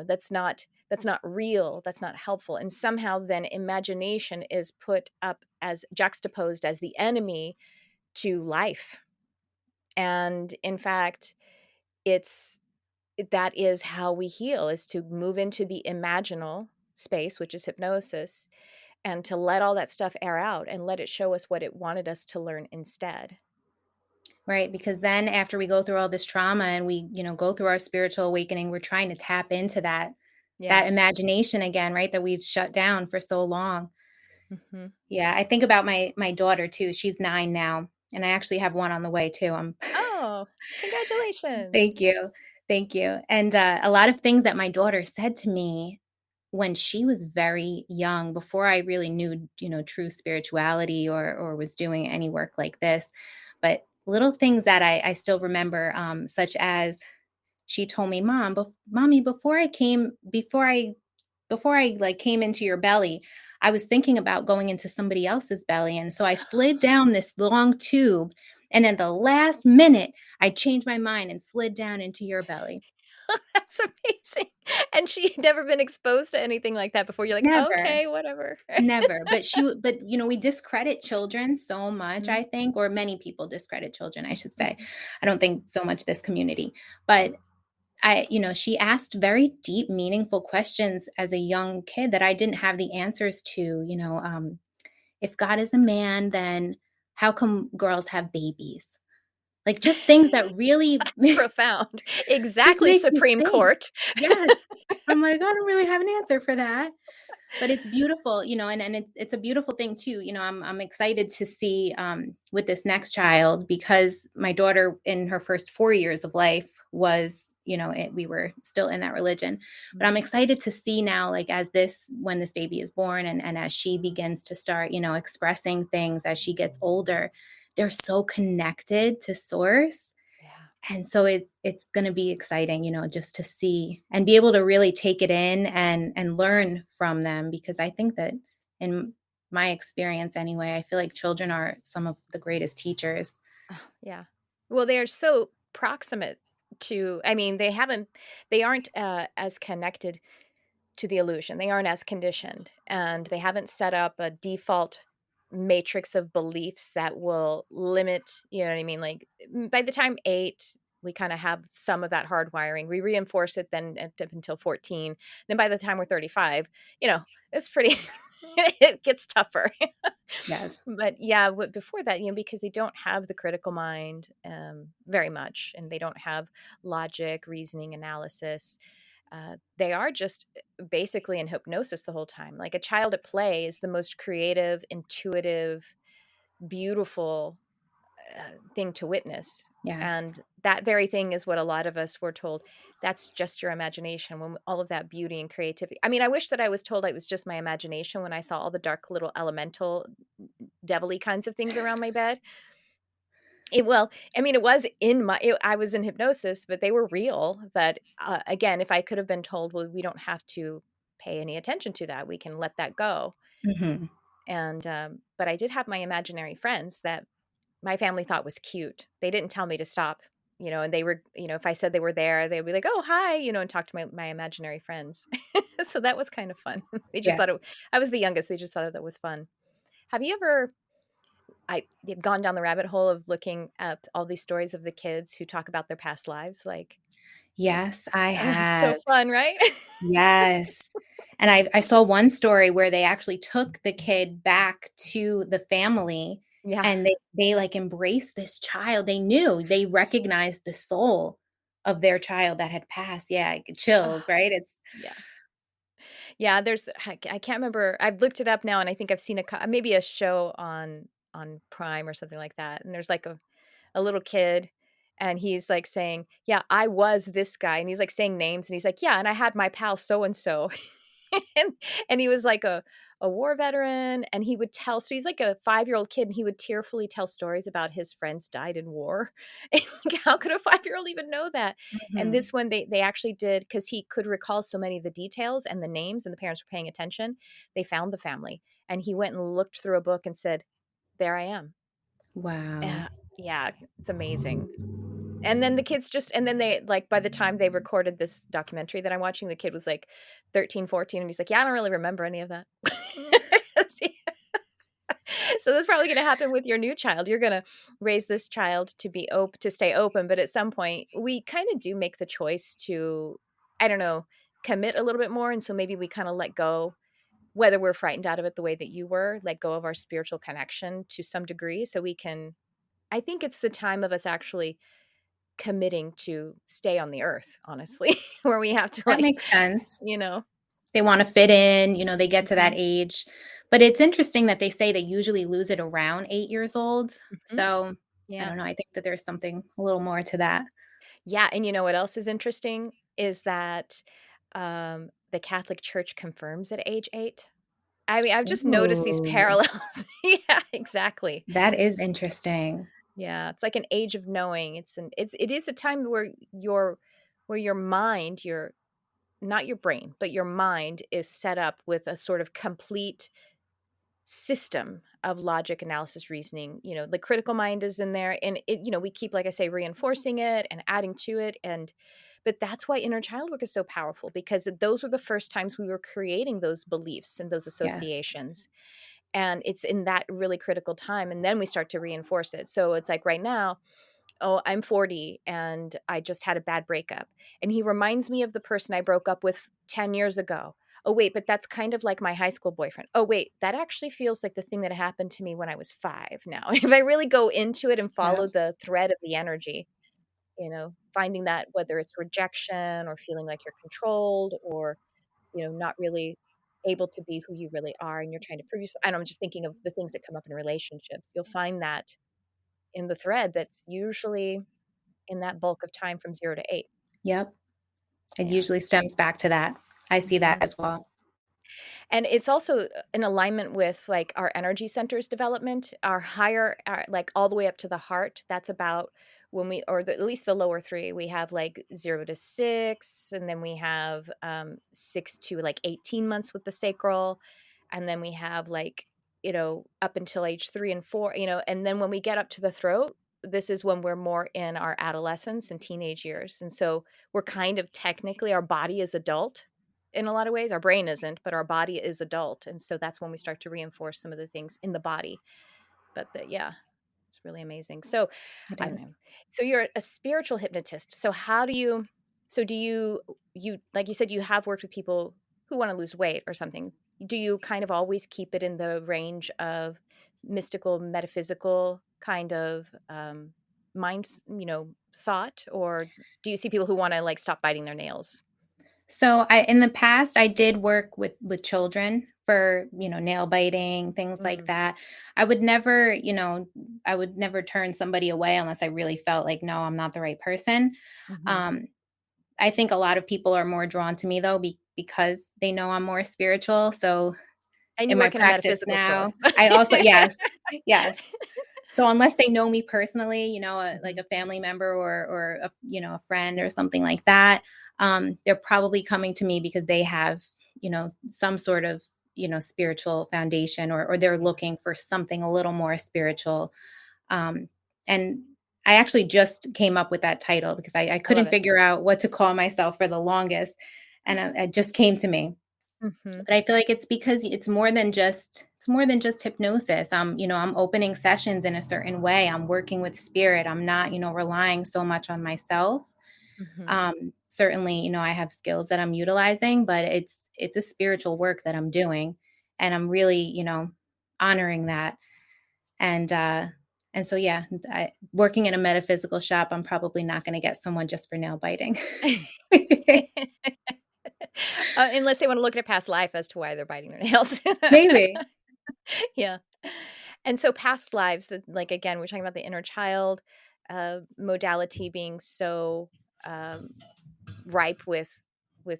That's not real, that's not helpful. And somehow then imagination is put up as juxtaposed as the enemy to life. And in fact, it's that is how we heal, is to move into the imaginal space, which is hypnosis, and to let all that stuff air out and let it show us what it wanted us to learn instead. Right, because then after we go through all this trauma and we, go through our spiritual awakening, we're trying to tap into Yeah. that imagination again, right? That we've shut down for so long. Hmm. Yeah, I think about my daughter too. She's 9 now, and I actually have one on the way too. Oh, congratulations. Thank you. Thank you. And a lot of things that my daughter said to me when she was very young, before I really knew, true spirituality or was doing any work like this, but little things that I still remember, such as she told me, Mommy, before I like came into your belly, I was thinking about going into somebody else's belly. And so I slid down this long tube. And in the last minute, I changed my mind and slid down into your belly. That's amazing. And she'd never been exposed to anything like that before. You're like, Never. "Okay, whatever." Never, but but, we discredit children so much, Mhm, I think, or many people discredit children, I should say. mhm, I don't think so much this community, but she asked very deep, meaningful questions as a young kid that I didn't have the answers to, if God is a man, then how come girls have babies? Like, just things that really That's profound. just Exactly, make you Supreme think. Court. Yes. I'm like, I don't really have an answer for that. But it's beautiful, and it's a beautiful thing too. I'm excited to see with this next child, because my daughter in her first 4 years of life was, we were still in that religion. But I'm Mhm. excited to see now, like, when this baby is born, and as she begins to start, expressing things as she gets older, they're so connected to source. Yeah. And so it's going to be exciting, just to see and be able to really take it in and learn from them, because I think that, in my experience anyway, I feel like children are some of the greatest teachers. Oh, yeah. Well, they are so proximate to, I mean, they aren't as connected to the illusion. They aren't as conditioned, and they haven't set up a default matrix of beliefs that will limit, you know what I mean? Like, by the time 8, we kind of have some of that hardwiring. We reinforce it then up until 14. Then by the time we're 35, it's pretty, it gets tougher. Yes. But yeah, before that, because they don't have the critical mind very much, and they don't have logic, reasoning, analysis. They are just basically in hypnosis the whole time. Like a child at play is the most creative, intuitive, beautiful thing to witness. Yes. And that very thing is what a lot of us were told. That's just your imagination, when all of that beauty and creativity. I mean, I wish that I was told it was just my imagination when I saw all the dark little elemental, devilly kinds of things around my bed. Well, I mean, it was I was in hypnosis, but they were real. But again, if I could have been told, well, we don't have to pay any attention to that, we can let that go. Hmm. And but I did have my imaginary friends that my family thought was cute. They didn't tell me to stop, and they were, if I said they were there, they'd be like, "Oh, hi," and talk to my imaginary friends. So that was kind of fun. They just Yeah. thought I was the youngest. They just thought that was fun. Have you ever they've gone down the rabbit hole of looking at all these stories of the kids who talk about their past lives? Like, Yes, I it's so have. fun, right? Yes. And I saw one story where they actually took the kid back to the family, Yeah. and they like embraced this child. They recognized the soul of their child that had passed. Yeah, Oh, chills, right? It's yeah. Yeah, I can't remember. I've looked it up now, and I think I've seen maybe a show on Prime or something like that. And there's like a little kid, and he's like saying, "Yeah, I was this guy." And he's like saying names, and he's like, "Yeah, and I had my pal so and so." And he was like a war veteran, and he would tell, so he's like a 5-year-old kid, and he would tearfully tell stories about his friends died in war. And like, how could a 5-year-old even know that? And Mhm. this one, they actually did, because he could recall so many of the details and the names, and the parents were paying attention. They found the family, and he went and looked through a book and said, "There I am." Wow. Yeah, it's amazing. And then the kids and then they, like, by the time they recorded this documentary that I'm watching, the kid was like 13, 14, and he's like, "Yeah, I don't really remember any of that." So that's probably going to happen with your new child. You're going to raise this child to be to stay open, but at some point we kind of do make the choice to, I don't know, commit a little bit more, and so maybe we kind of let go, whether we're frightened out of it the way that you were, let go of our spiritual connection to some degree, so we can, I think it's the time of us actually committing to stay on the earth, honestly, where we have to, That like, makes sense. you know. They wanna fit in, they get to that Mhm, age. But it's interesting that they say they usually lose it around 8 years old. mhm. So, I Yeah. don't know, I think that there's something a little more to that. Yeah, and you know what else is interesting is that, the Catholic Church confirms at age 8. I mean, I've just noticed these Ooh, parallels. Yeah, exactly. that is interesting. Yeah, it's like an age of knowing. It is a time where your mind, your not your brain, but your mind is set up with a sort of complete system of logic, analysis, reasoning. The critical mind is in there, and we keep, like I say, reinforcing it and adding to it. But that's why inner child work is so powerful, because those were the first times we were creating those beliefs and those Yes. associations. And it's in that really critical time. And then we start to reinforce it. So it's like right now, oh, I'm 40 and I just had a bad breakup. And he reminds me of the person I broke up with 10 years ago. Oh, wait, but that's kind of like my high school boyfriend. Oh, wait, that actually feels like the thing that happened to me when I was 5 now. If I really go into it and follow Yep. the thread of the energy, finding that whether it's rejection or feeling like you're controlled or, not really able to be who you really are and you're trying to prove yourself. I don't know, I'm just thinking of the things that come up in relationships. You'll find that in the thread that's usually in that bulk of time from 0 to 8. Yep. It Yeah. usually stems back to that. I see that Mhm. as well. And it's also in alignment with, like, our energy centers development, our higher, like, all the way up to the heart. That's about when at least the lower 3, we have, like, 0 to 6, and then we have, 6 to, like, 18 months with the sacral, and then we have, like, up until age 3 and 4, and then when we get up to the throat, this is when we're more in our adolescence and teenage years, and so we're kind of technically our body is adult in a lot of ways. Our brain isn't, but our body is adult. And so that's when we start to reinforce some of the things in the body. But yeah, it's really amazing. So It I don't is. know. So you're a spiritual hypnotist. So how do you, so do you, like you said, you have worked with people who want to lose weight or something. Do you kind of always keep it in the range of mystical, metaphysical kind of minds, thought? Or do you see people who want to, like, stop biting their nails? So in the past I did work with children for, nail biting, things like Mm, that. I would never turn somebody away unless I really felt like, no, I'm not the right person. mhm. Um, I think a lot of people are more drawn to me though because they know I'm more spiritual. So And you in my work in a practice metaphysical store. now, I also yes, yes. So unless they know me personally, like Mhm, a family member or a friend or something like that, they're probably coming to me because they have, some sort of, spiritual foundation or they're yeah, looking for something a little more spiritual. Um, and I actually just came up with that title because I I love couldn't it. figure out what to call myself for the longest. And it just came to me. Mhm, But I feel like it's because it's more than just hypnosis. I'm opening sessions in a certain way. I'm working with spirit. I'm not, relying so much on myself. mhm. Certainly, I have skills that I'm utilizing, but it's a spiritual work that I'm doing, and I'm really, honoring that. And and so yeah, working in a metaphysical shop, I'm probably not going to get someone just for nail biting. Unless they wanna look at a past life as to why they're biting their nails. Maybe. Yeah. And so past lives that, like, again, we're talking about the inner child, modality being so, um, ripe with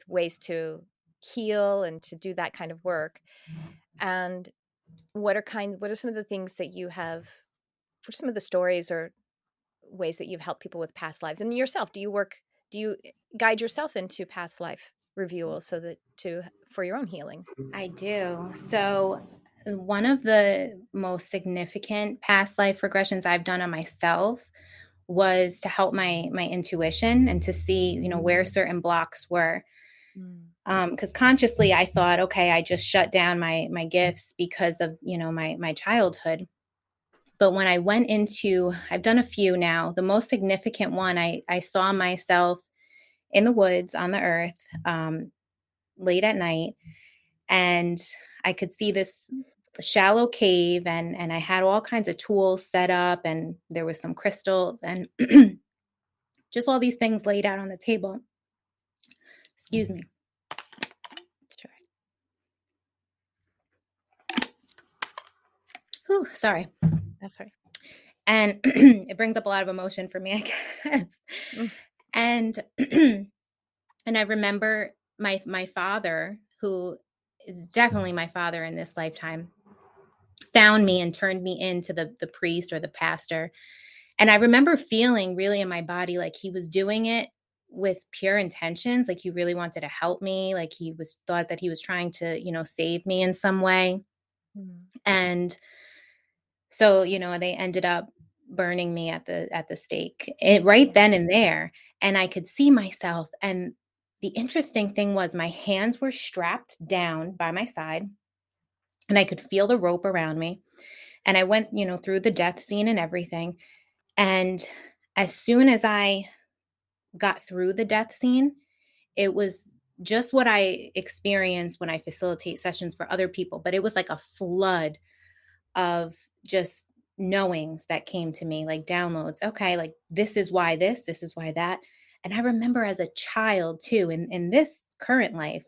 ways to heal and to do that kind of work. And what are some of the things that you have, what are some of the stories or ways that you've helped people with past lives? And yourself, do you guide yourself into past life review so that to for your own healing? I do. So, one of the most significant past life regressions I've done on myself was to help my intuition and to see, where certain blocks were. Mm, Because consciously I thought, okay, I just shut down my gifts because of, my childhood. But when I went into, I've done a few now. The most significant one, I saw myself in the woods on the earth, late at night, and I could see this shallow cave, and I had all kinds of tools set up, and there was some crystals and just all these things laid out on the table. Excuse me. sure. Whew, sorry. That's right. And it brings up a lot of emotion for me, I guess. Mm, And and I remember my father, who is definitely my father in this lifetime, found me and turned me into the priest or the pastor. And I remember feeling really in my body like he was doing it with pure intentions, like he really wanted to help me, like he was thought that he was trying to, save me in some way. Mm. And so, they ended up burning me at the stake, right Yeah. then and there, and I could see myself, and the interesting thing was my hands were strapped down by my side, and I could feel the rope around me, and I went, through the death scene and everything, and as soon as I got through the death scene, it was just what I experience when I facilitate sessions for other people, but it was like a flood of just knowings that came to me, like downloads. Okay, like this is why that. And I remember as a child too, in this current life,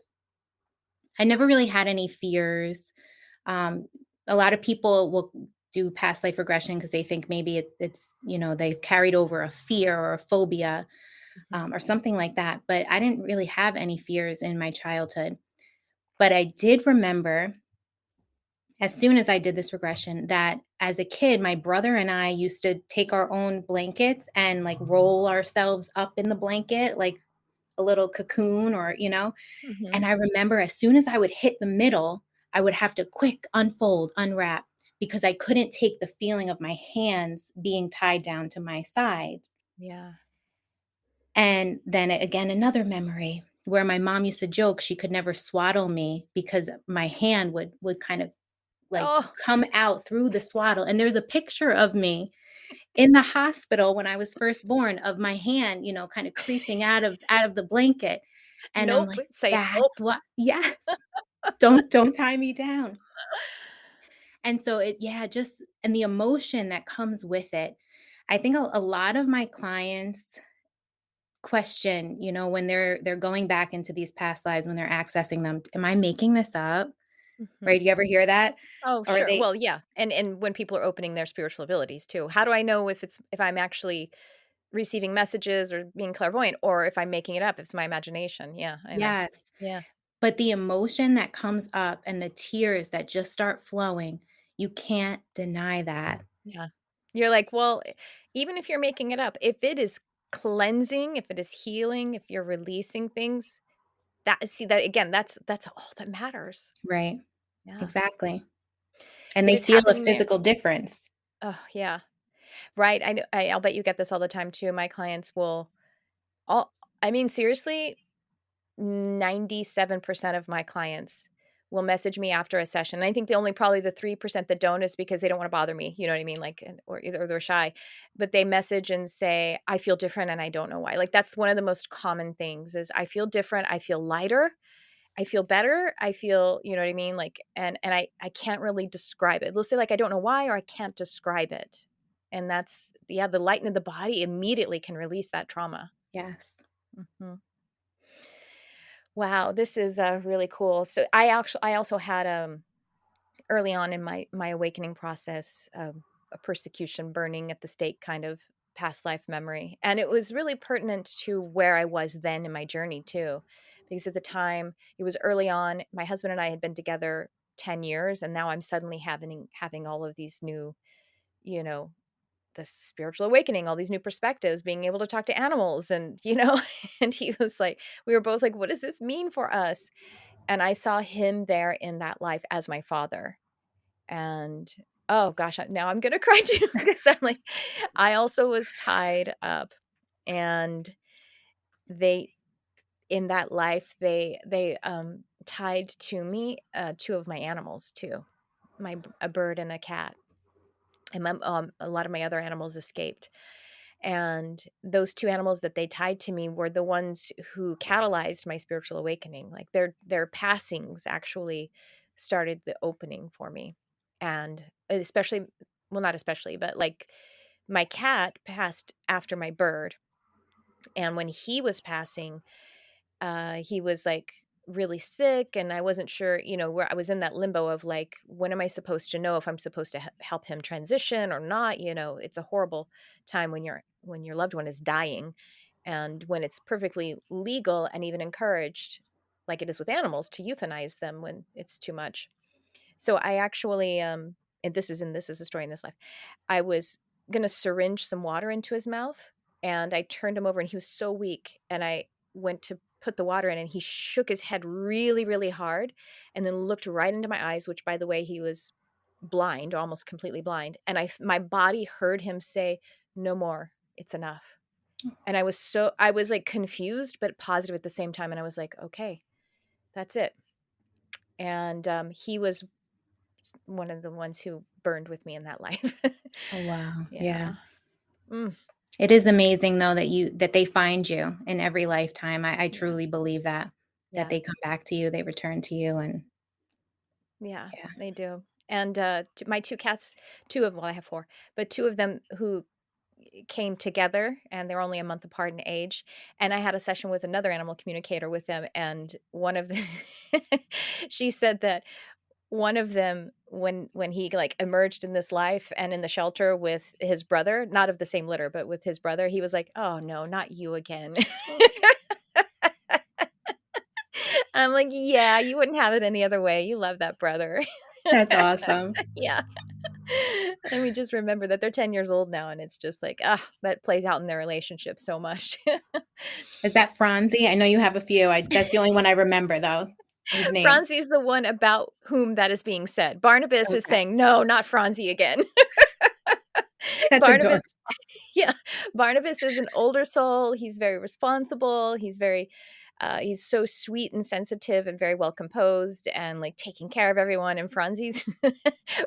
I never really had any fears. Um, a lot of people will do past life regression because they think maybe they've carried over a fear or a phobia, Mhm. or something like that. But I didn't really have any fears in my childhood. But I did remember as soon as I did this regression that as a kid, my brother and I used to take our own blankets and like roll ourselves up in the blanket like a little cocoon Mhm. and I remember as soon as I would hit the middle, I would have to quick unfold, unwrap because I couldn't take the feeling of my hands being tied down to my side. Yeah. And then again, another memory where my mom used to joke she could never swaddle me because my hand would kind of like Oh, come out through the swaddle. And there's a picture of me in the hospital when I was first born of my hand, kind of creeping out of the blanket. And I'm nope. like, Say nope. that's what yes. Don't tie me down. And so just and the emotion that comes with it. I think a lot of my clients question, when they're going back into these past lives, when they're accessing them, am I making this up? Mhm. Right? You ever hear that? Oh, Or sure. they Well, yeah, and when people are opening their spiritual abilities too, how do I know if I'm actually receiving messages or being clairvoyant, or if I'm making it up? If it's my imagination. Yeah, I know. yes. Yeah, But the emotion that comes up and the tears that just start flowing, you can't deny that. yeah. You're like, well, even if you're making it up, if it is cleansing, if it is healing, if you're releasing things, that again, that's all that matters. Right. Yeah, Exactly. And it they is feel a happening there. physical difference. Oh, yeah. Right. I know. I'll bet you get this all the time too. My clients will all. I mean, seriously, 97% of my clients will message me after a session. And I think the only probably the 3% that don't is because they don't want to bother me. You know what I mean? Like, or either they're shy, but they message and say, I feel different and I don't know why. Like, that's one of the most common things is I feel different. I feel lighter. I feel better. I feel, you know what I mean? Like, and I can't really describe it. They'll say like, I don't know why, or I can't describe it. And that's, yeah, the light in the body immediately can release that trauma. Yes. Mhm. Wow, this is really cool. So I also had early on in my awakening process a persecution burning at the stake kind of past life memory, and it was really pertinent to where I was then in my journey too, because at the time it was early on. My husband and I had been together 10 years, and now I'm suddenly having all of these new, you know, this spiritual awakening, all these new perspectives, being able to talk to animals, and and he was like, we were both like, what does this mean for us? And I saw him there in that life as my father. And oh gosh, now I'm gonna cry too because I'm like, I also was tied up, and they in that life they tied to me two of my animals too, a bird and a cat, and a lot of my other animals escaped. And those two animals that they tied to me were the ones who catalyzed my spiritual awakening. Like their passings actually started the opening for me. And especially, well, not especially, but like my cat passed after my bird. And when he was passing, he was like really sick, and I wasn't sure, where I was in that limbo of like, when am I supposed to know if I'm supposed to help him transition or not? It's a horrible time when your loved one is dying, and when it's perfectly legal and even encouraged, like it is with animals, to euthanize them when it's too much. So I actually, and this is a story in this life. I was gonna syringe some water into his mouth, and I turned him over, and he was so weak, and I went to put the water in, and he shook his head really, really hard and then looked right into my eyes, which, by the way, he was blind, almost completely blind. And my body heard him say, "No more, it's enough." And I was like confused, but positive at the same time. And I was like, okay, that's it. And he was one of the ones who burned with me in that life. Oh, wow. Yeah. Yeah. Mm, It is amazing though that they find you in every lifetime. I yeah. truly believe that Yeah. they come back to you, they return to you, and Yeah, yeah. they do. And my two cats, well, I have four, but two of them who came together, and they're only a month apart in age. And I had a session with another animal communicator with them. And one of them, she said that one of them, when he like emerged in this life and in the shelter with his brother, not of the same litter, but with his brother, he was like, "Oh no, not you again." I'm like, "Yeah, you wouldn't have it any other way. You love that brother." That's awesome. Yeah. And we just remember that they're 10 years old now, and it's just like, that plays out in their relationship so much. Is that Franzi? I know you have a few. That's the only one I remember though, his name. Franzi is the one about whom that is being said. Barnabas is Okay. saying, "No, not Franzi again." That's Barnabas, adorable. yeah, Barnabas is an older soul. He's very responsible. He's so sweet and sensitive and very well composed and like taking care of everyone. And Franzi's,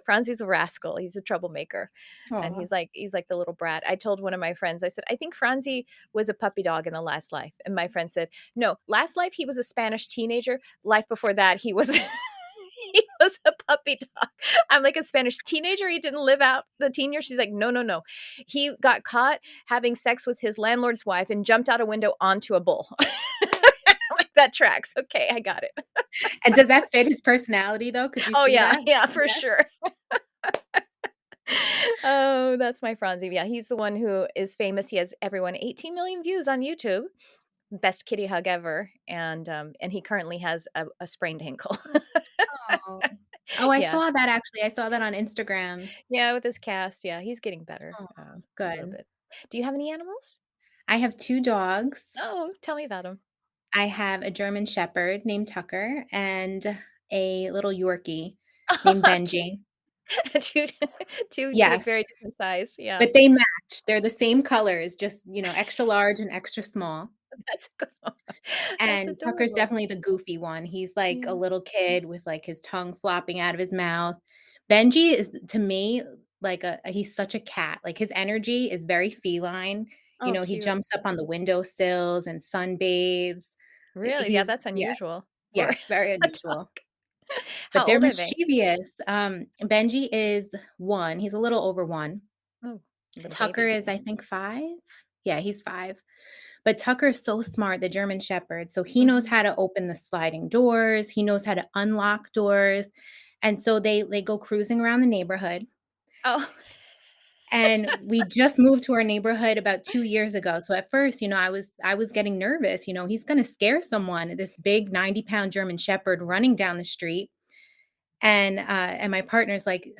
Franzi's a rascal. He's a troublemaker, and Aw. he's like the little brat. I told one of my friends, I said, "I think Franzi was a puppy dog in the last life," and my friend said, "No, last life he was a Spanish teenager. Life before that he was." He was a puppy dog. I'm like, a Spanish teenager. He didn't live out the teen years. She's like, no, no, no. He got caught having sex with his landlord's wife and jumped out a window onto a bull. Like, that tracks. Okay, I got it. And does that fit his personality though? Could you Oh see yeah, that? yeah, for Yeah. sure. Oh, that's my Franzi. Yeah, he's the one who is famous. He has everyone 18 million views on YouTube. Best kitty hug ever, and he currently has a sprained ankle. Oh. Oh, I Yeah, saw that actually. I saw that on Instagram. yeah, with his cast. Yeah, he's getting better, Oh, a little good. bit. Do you have any animals? I have 2 dogs. Oh, tell me about them. I have a German Shepherd named Tucker and a little Yorkie named Benji. Two, two like Yes, very different size. Yeah, but they match. They're the same colors, just, extra large and extra small. that's that's And Tucker's adorable. definitely the goofy one. He's like a Yeah. little kid with like his tongue flopping out of his mouth. Benji is to me like he's such a cat. Like his energy is very feline. Oh, He cute. jumps up on the windowsills and sunbathes. Really? Yeah, He's that's unusual for yes, very a dog. unusual. But How they're old are they? mischievous. Benji is 1. He's a little over 1. Oh, little Tucker baby. is I think 5. Yeah, he's 5. But Tucker is so smart, the German Shepherd. So he knows Hmm. how to open the sliding doors. He knows how to unlock doors. And so they go cruising around the neighborhood. Oh, And we just moved to our neighborhood about 2 years ago. So at first, I was getting nervous. He's going to scare someone. This big 90-pound German Shepherd running down the street. And my partner's like,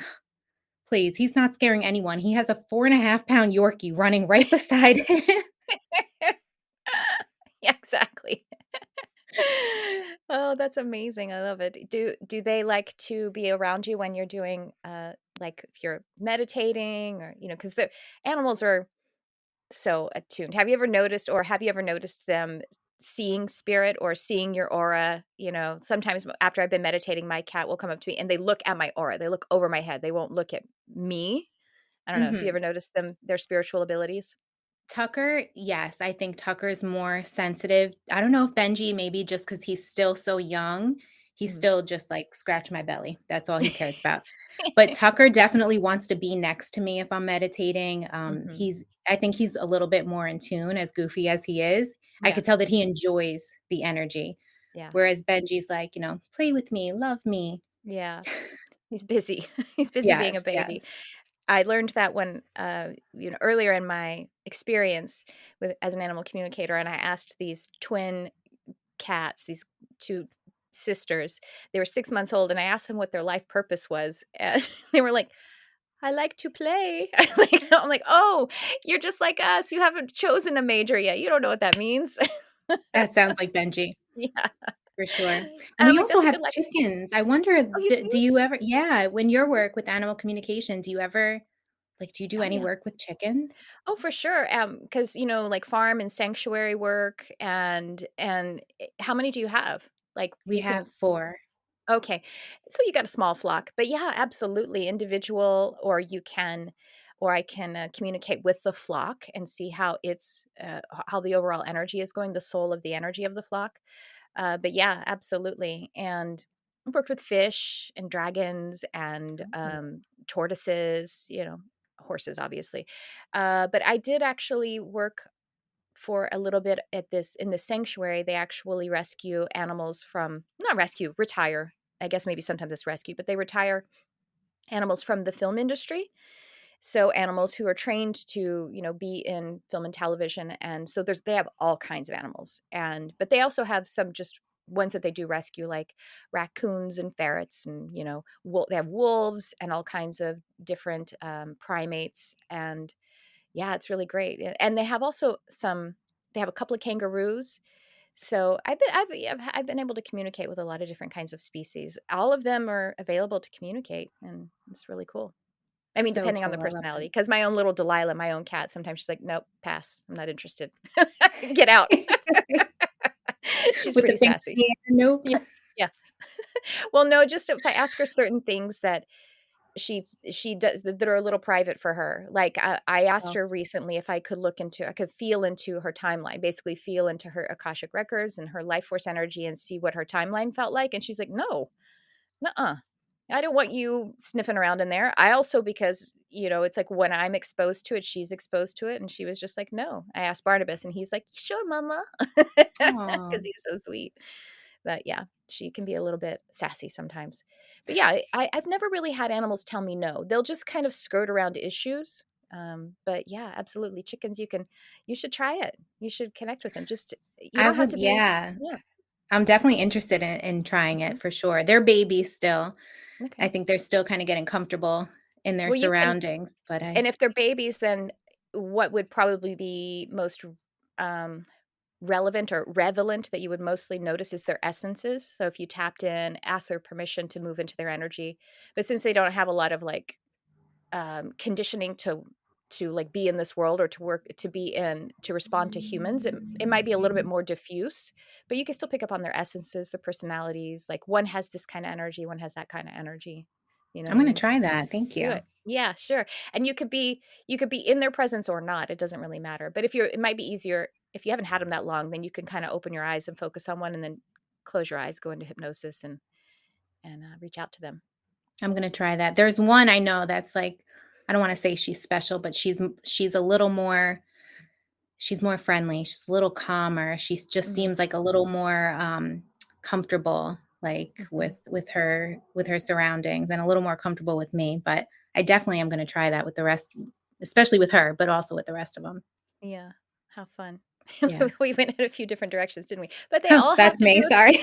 please, he's not scaring anyone. He has a 4.5-pound Yorkie running right beside him. yeah, exactly. Oh, that's amazing. I love it. Do they like to be around you when you're doing like if you're meditating, or because the animals are so attuned. Have you ever noticed them seeing spirit or seeing your aura? Sometimes after I've been meditating, my cat will come up to me and they look at my aura. They look over my head. They won't look at me. I don't know. Have you Mhm. ever noticed their spiritual abilities? Tucker, yes, I think Tucker's more sensitive. I don't know if Benji, maybe just because he's still so young, he's Mhm. still just like scratch my belly. That's all he cares about. But Tucker definitely wants to be next to me if I'm meditating. Mhm. I think he's a little bit more in tune, as goofy as he is. I Yeah. could tell that he enjoys the energy. Yeah. Whereas Benji's like, play with me, love me. Yeah. He's busy. He's busy being a Yes, baby. yes. I learned that when, earlier in my experience as an animal communicator, and I asked these twin cats, these two sisters, they were 6 months old, and I asked them what their life purpose was, and they were like, "I like to play." I'm like, "Oh, you're just like us. You haven't chosen a major yet. You don't know what that means." That sounds like Benji. Yeah. For sure. And And I'm we like, also "That's a have good luck." chickens. I wonder, "Oh, you do do?" you ever, yeah, when your work with animal communication, do you ever, like, do you do "Oh, any yeah." work with chickens? Oh, for sure, because like, farm and sanctuary work how many do you have? Like, We you have can 4. okay. So you got a small flock, but yeah, absolutely individual, or I can communicate with the flock and see how how the overall energy is going, the soul of the energy of the flock. But yeah, absolutely. And I've worked with fish and dragons and Oh, tortoises, horses, obviously. But I did actually work for a little bit in the sanctuary. They actually rescue animals from, not rescue, retire. I guess maybe sometimes it's rescue, but they retire animals from the film industry. So animals who are trained to, be in film and television. And so they have all kinds of animals. But they also have some just ones that they do rescue, like raccoons and ferrets, and, they have wolves and all kinds of different primates. And yeah, it's really great. And they have they have a couple of kangaroos. So I've been able to communicate with a lot of different kinds of species. All of them are available to communicate, and it's really cool. I mean, so depending on the cool. I love personality, because my own little Delilah, my own cat, sometimes she's like, "Nope, pass. I'm not interested. Get out." that. She's With pretty the big sassy. hair, nope. Yeah, yeah. Well, no, just if I ask her certain things that she does that are a little private for her. Like, I asked Oh, her recently if I could feel into her timeline, basically feel into her Akashic records and her life force energy and see what her timeline felt like, and she's like, "No. Nuh-uh. I don't want you sniffing around in there." I also, because, it's like when I'm exposed to it, she's exposed to it, and she was just like, "No." I asked Barnabas, and he's like, "Sure, mama," aw. because he's so sweet. But yeah, she can be a little bit sassy sometimes. But yeah, I've never really had animals tell me no. They'll just kind of skirt around issues. But yeah, absolutely. Chickens, you should try it. You should connect with them. Just, you I don't have would, to be, yeah. yeah. I'm definitely interested in trying Mhm. it for sure. They're babies still. I Okay. think they're still kinda getting comfortable in their Well, you can, surroundings, but and I if they're babies, then what would probably be most um, relevant or relevant that you would mostly notice is their essences. So if you tapped in, asked their permission to move into their energy, but since they don't have a lot of like conditioning to like be in this world, or to work to be in to respond to humans, it might be a little bit Mhm. more diffuse, but you can still pick up on their essences, their personalities. Like, one has this kind of energy, one has that kind of energy. You know I'm what I gonna mean? try that. Thank Do you. it. Yeah, sure. And you could be in their presence or not. It doesn't really matter. But it might be easier if you haven't had them that long, then you can kind of open your eyes and focus on one, and then close your eyes, go into hypnosis, and reach out to them. I'm gonna try that. There's one I know that's like, I don't wanna say she's special, but she's a little more, she's more friendly, she's a little calmer, she's just Mhm. seems like a little more, comfortable, like, Mhm. with her surroundings, and a little more comfortable with me, but I definitely am gonna try that with the rest, especially with her, but also with the rest of them. Yeah. How fun. Yeah. We went in a few different directions, didn't we? But they all have That's to do me, with sorry.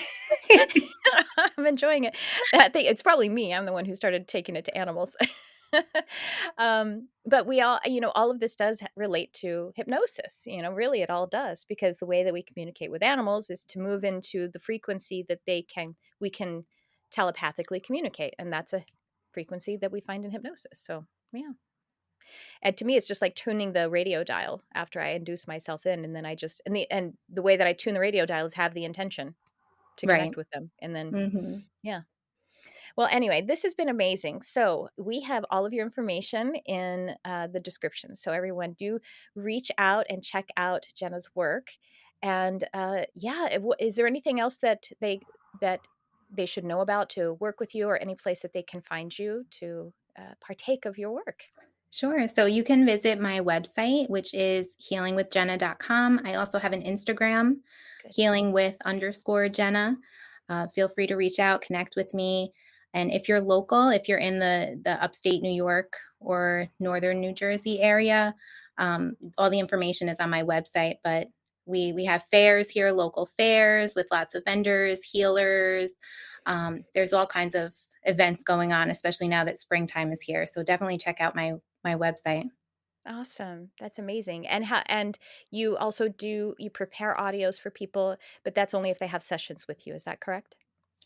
I'm enjoying it. I think it's probably me. I'm the one who started taking it to animals. But all of this does relate to hypnosis. Really, it all does, because the way that we communicate with animals is to move into the frequency that we can telepathically communicate, and that's a frequency that we find in hypnosis. So yeah, and to me, it's just like tuning the radio dial after I induce myself in, and then I just and the way that I tune the radio dial is have the intention to Right. connect with them, and then Mhm. yeah. Well, anyway, this has been amazing. So we have all of your information in the description. So everyone, do reach out and check out Jenna's work. And yeah, is there anything else that they should know about to work with you, or any place that they can find you to partake of your work? Sure. So you can visit my website, which is healingwithjenna.com. I also have an Instagram, Good. healingwith_Jenna. Feel free to reach out, connect with me. And if you're local, if you're in the upstate New York or northern New Jersey area, all the information is on my website. But we have fairs here, local fairs with lots of vendors, healers. There's all kinds of events going on, especially now that springtime is here. So definitely check out my website. Awesome. That's amazing. And you also you prepare audios for people, but that's only if they have sessions with you. Is that correct?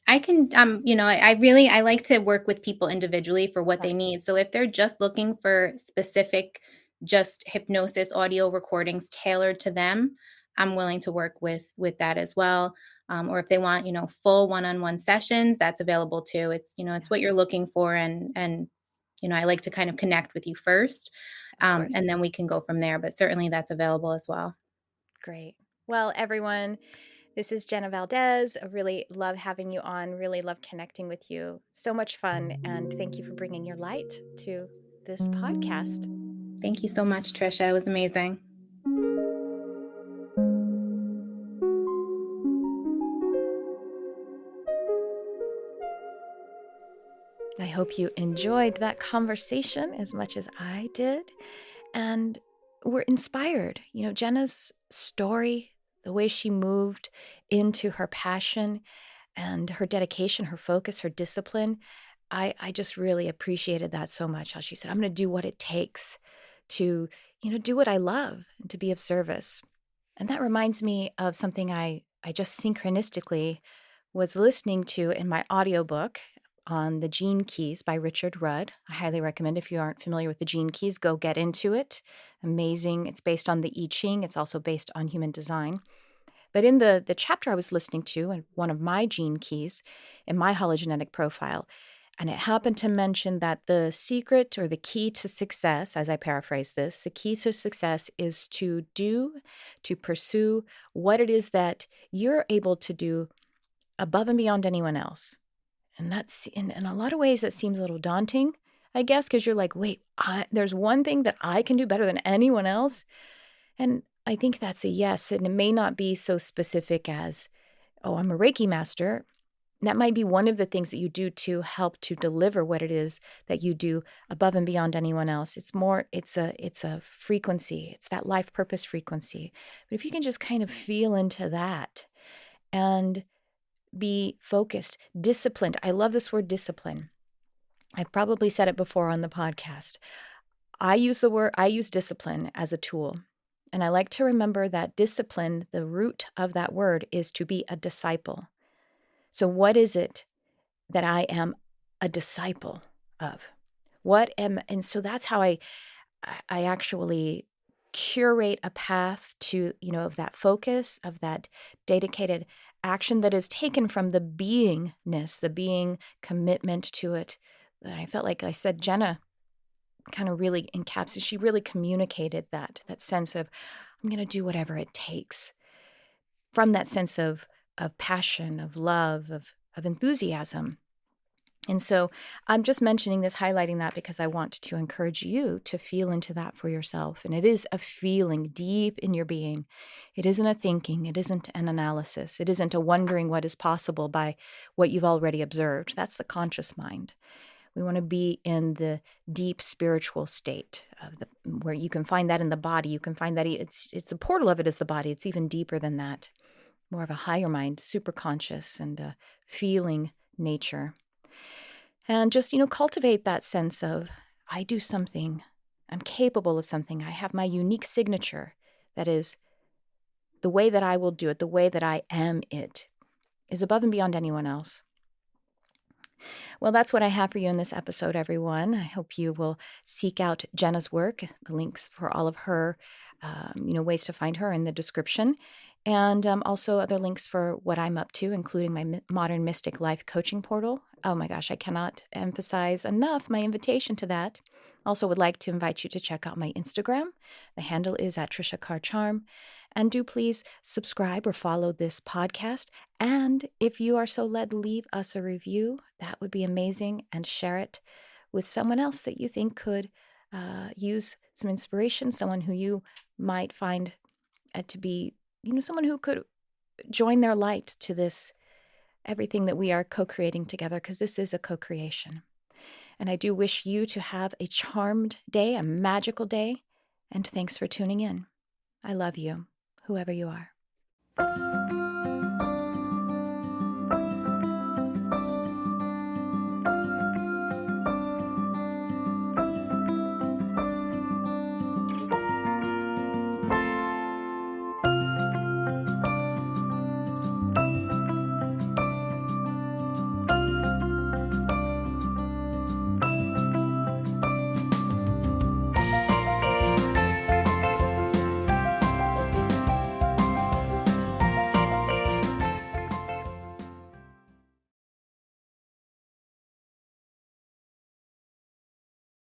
I can, I like to work with people individually for what they Yes. need. So if they're just looking for specific, just hypnosis audio recordings tailored to them, I'm willing to work with that as well. Or if they want, full one-on-one sessions, that's available too. It's Yeah, what you're looking for, and I like to kind of connect with you first, of course. and then we can go from there. But certainly that's available as well. Great. Well, everyone, this is Jenna Valdez. I really love having you on, really love connecting with you. So much fun. And thank you for bringing your light to this podcast. Thank you so much, Tricia. It was amazing. I hope you enjoyed that conversation as much as I did and were inspired. Jenna's story, the way she moved into her passion and her dedication, her focus, her discipline, I just really appreciated that so much. How she said, I'm going to do what it takes to, do what I love and to be of service. And that reminds me of something I just synchronistically was listening to in my audiobook on the Gene Keys by Richard Rudd. I highly recommend, if you aren't familiar with the Gene Keys, go get into it. Amazing. It's based on the I Ching. It's also based on human design. But in the chapter I was listening to, and one of my gene keys in my hologenetic profile, and it happened to mention that the secret or the key to success, as I paraphrase this, the key to success is to pursue what it is that you're able to do above and beyond anyone else. And that's, in a lot of ways, that seems a little daunting, I guess, because you're like, wait, there's one thing that I can do better than anyone else. And I think that's a yes. And it may not be so specific as, oh, I'm a Reiki master. That might be one of the things that you do to help to deliver what it is that you do above and beyond anyone else. It's a frequency. It's that life purpose frequency. But if you can just kind of feel into that and be focused, disciplined. I love this word discipline. I've probably said it before on the podcast. I use discipline as a tool. And I like to remember that discipline, the root of that word is to be a disciple. So what is it that I am a disciple of? And so that's how I actually curate a path to, of that focus, of that dedicated action that is taken from the beingness, the being commitment to it. I felt like I said, Jenna kind of really encapsulated, she really communicated that sense of, I'm going to do whatever it takes, from that sense of passion, of love, of enthusiasm. And so I'm just mentioning this, highlighting that, because I want to encourage you to feel into that for yourself. And it is a feeling deep in your being. It isn't a thinking. It isn't an analysis. It isn't a wondering what is possible by what you've already observed. That's the conscious mind. We want to be in the deep spiritual state where you can find that in the body. You can find that it's the portal of it is the body. It's even deeper than that. More of a higher mind, super conscious and a feeling nature. And just, cultivate that sense of, I do something, I'm capable of something, I have my unique signature. That is, the way that I will do it, the way that I am it, is above and beyond anyone else. Well, that's what I have for you in this episode, everyone. I hope you will seek out Jenna's work, the links for all of her, ways to find her in the description. And also other links for what I'm up to, including my Modern Mystic Life coaching portal. Oh my gosh, I cannot emphasize enough my invitation to that. Also would like to invite you to check out my Instagram. The handle is at Tricia Carr Charm. And do please subscribe or follow this podcast. And if you are so led, leave us a review. That would be amazing. And share it with someone else that you think could use some inspiration, someone who you might find to be someone who could join their light to this, everything that we are co-creating together, because this is a co-creation. And I do wish you to have a charmed day, a magical day, and thanks for tuning in. I love you, whoever you are.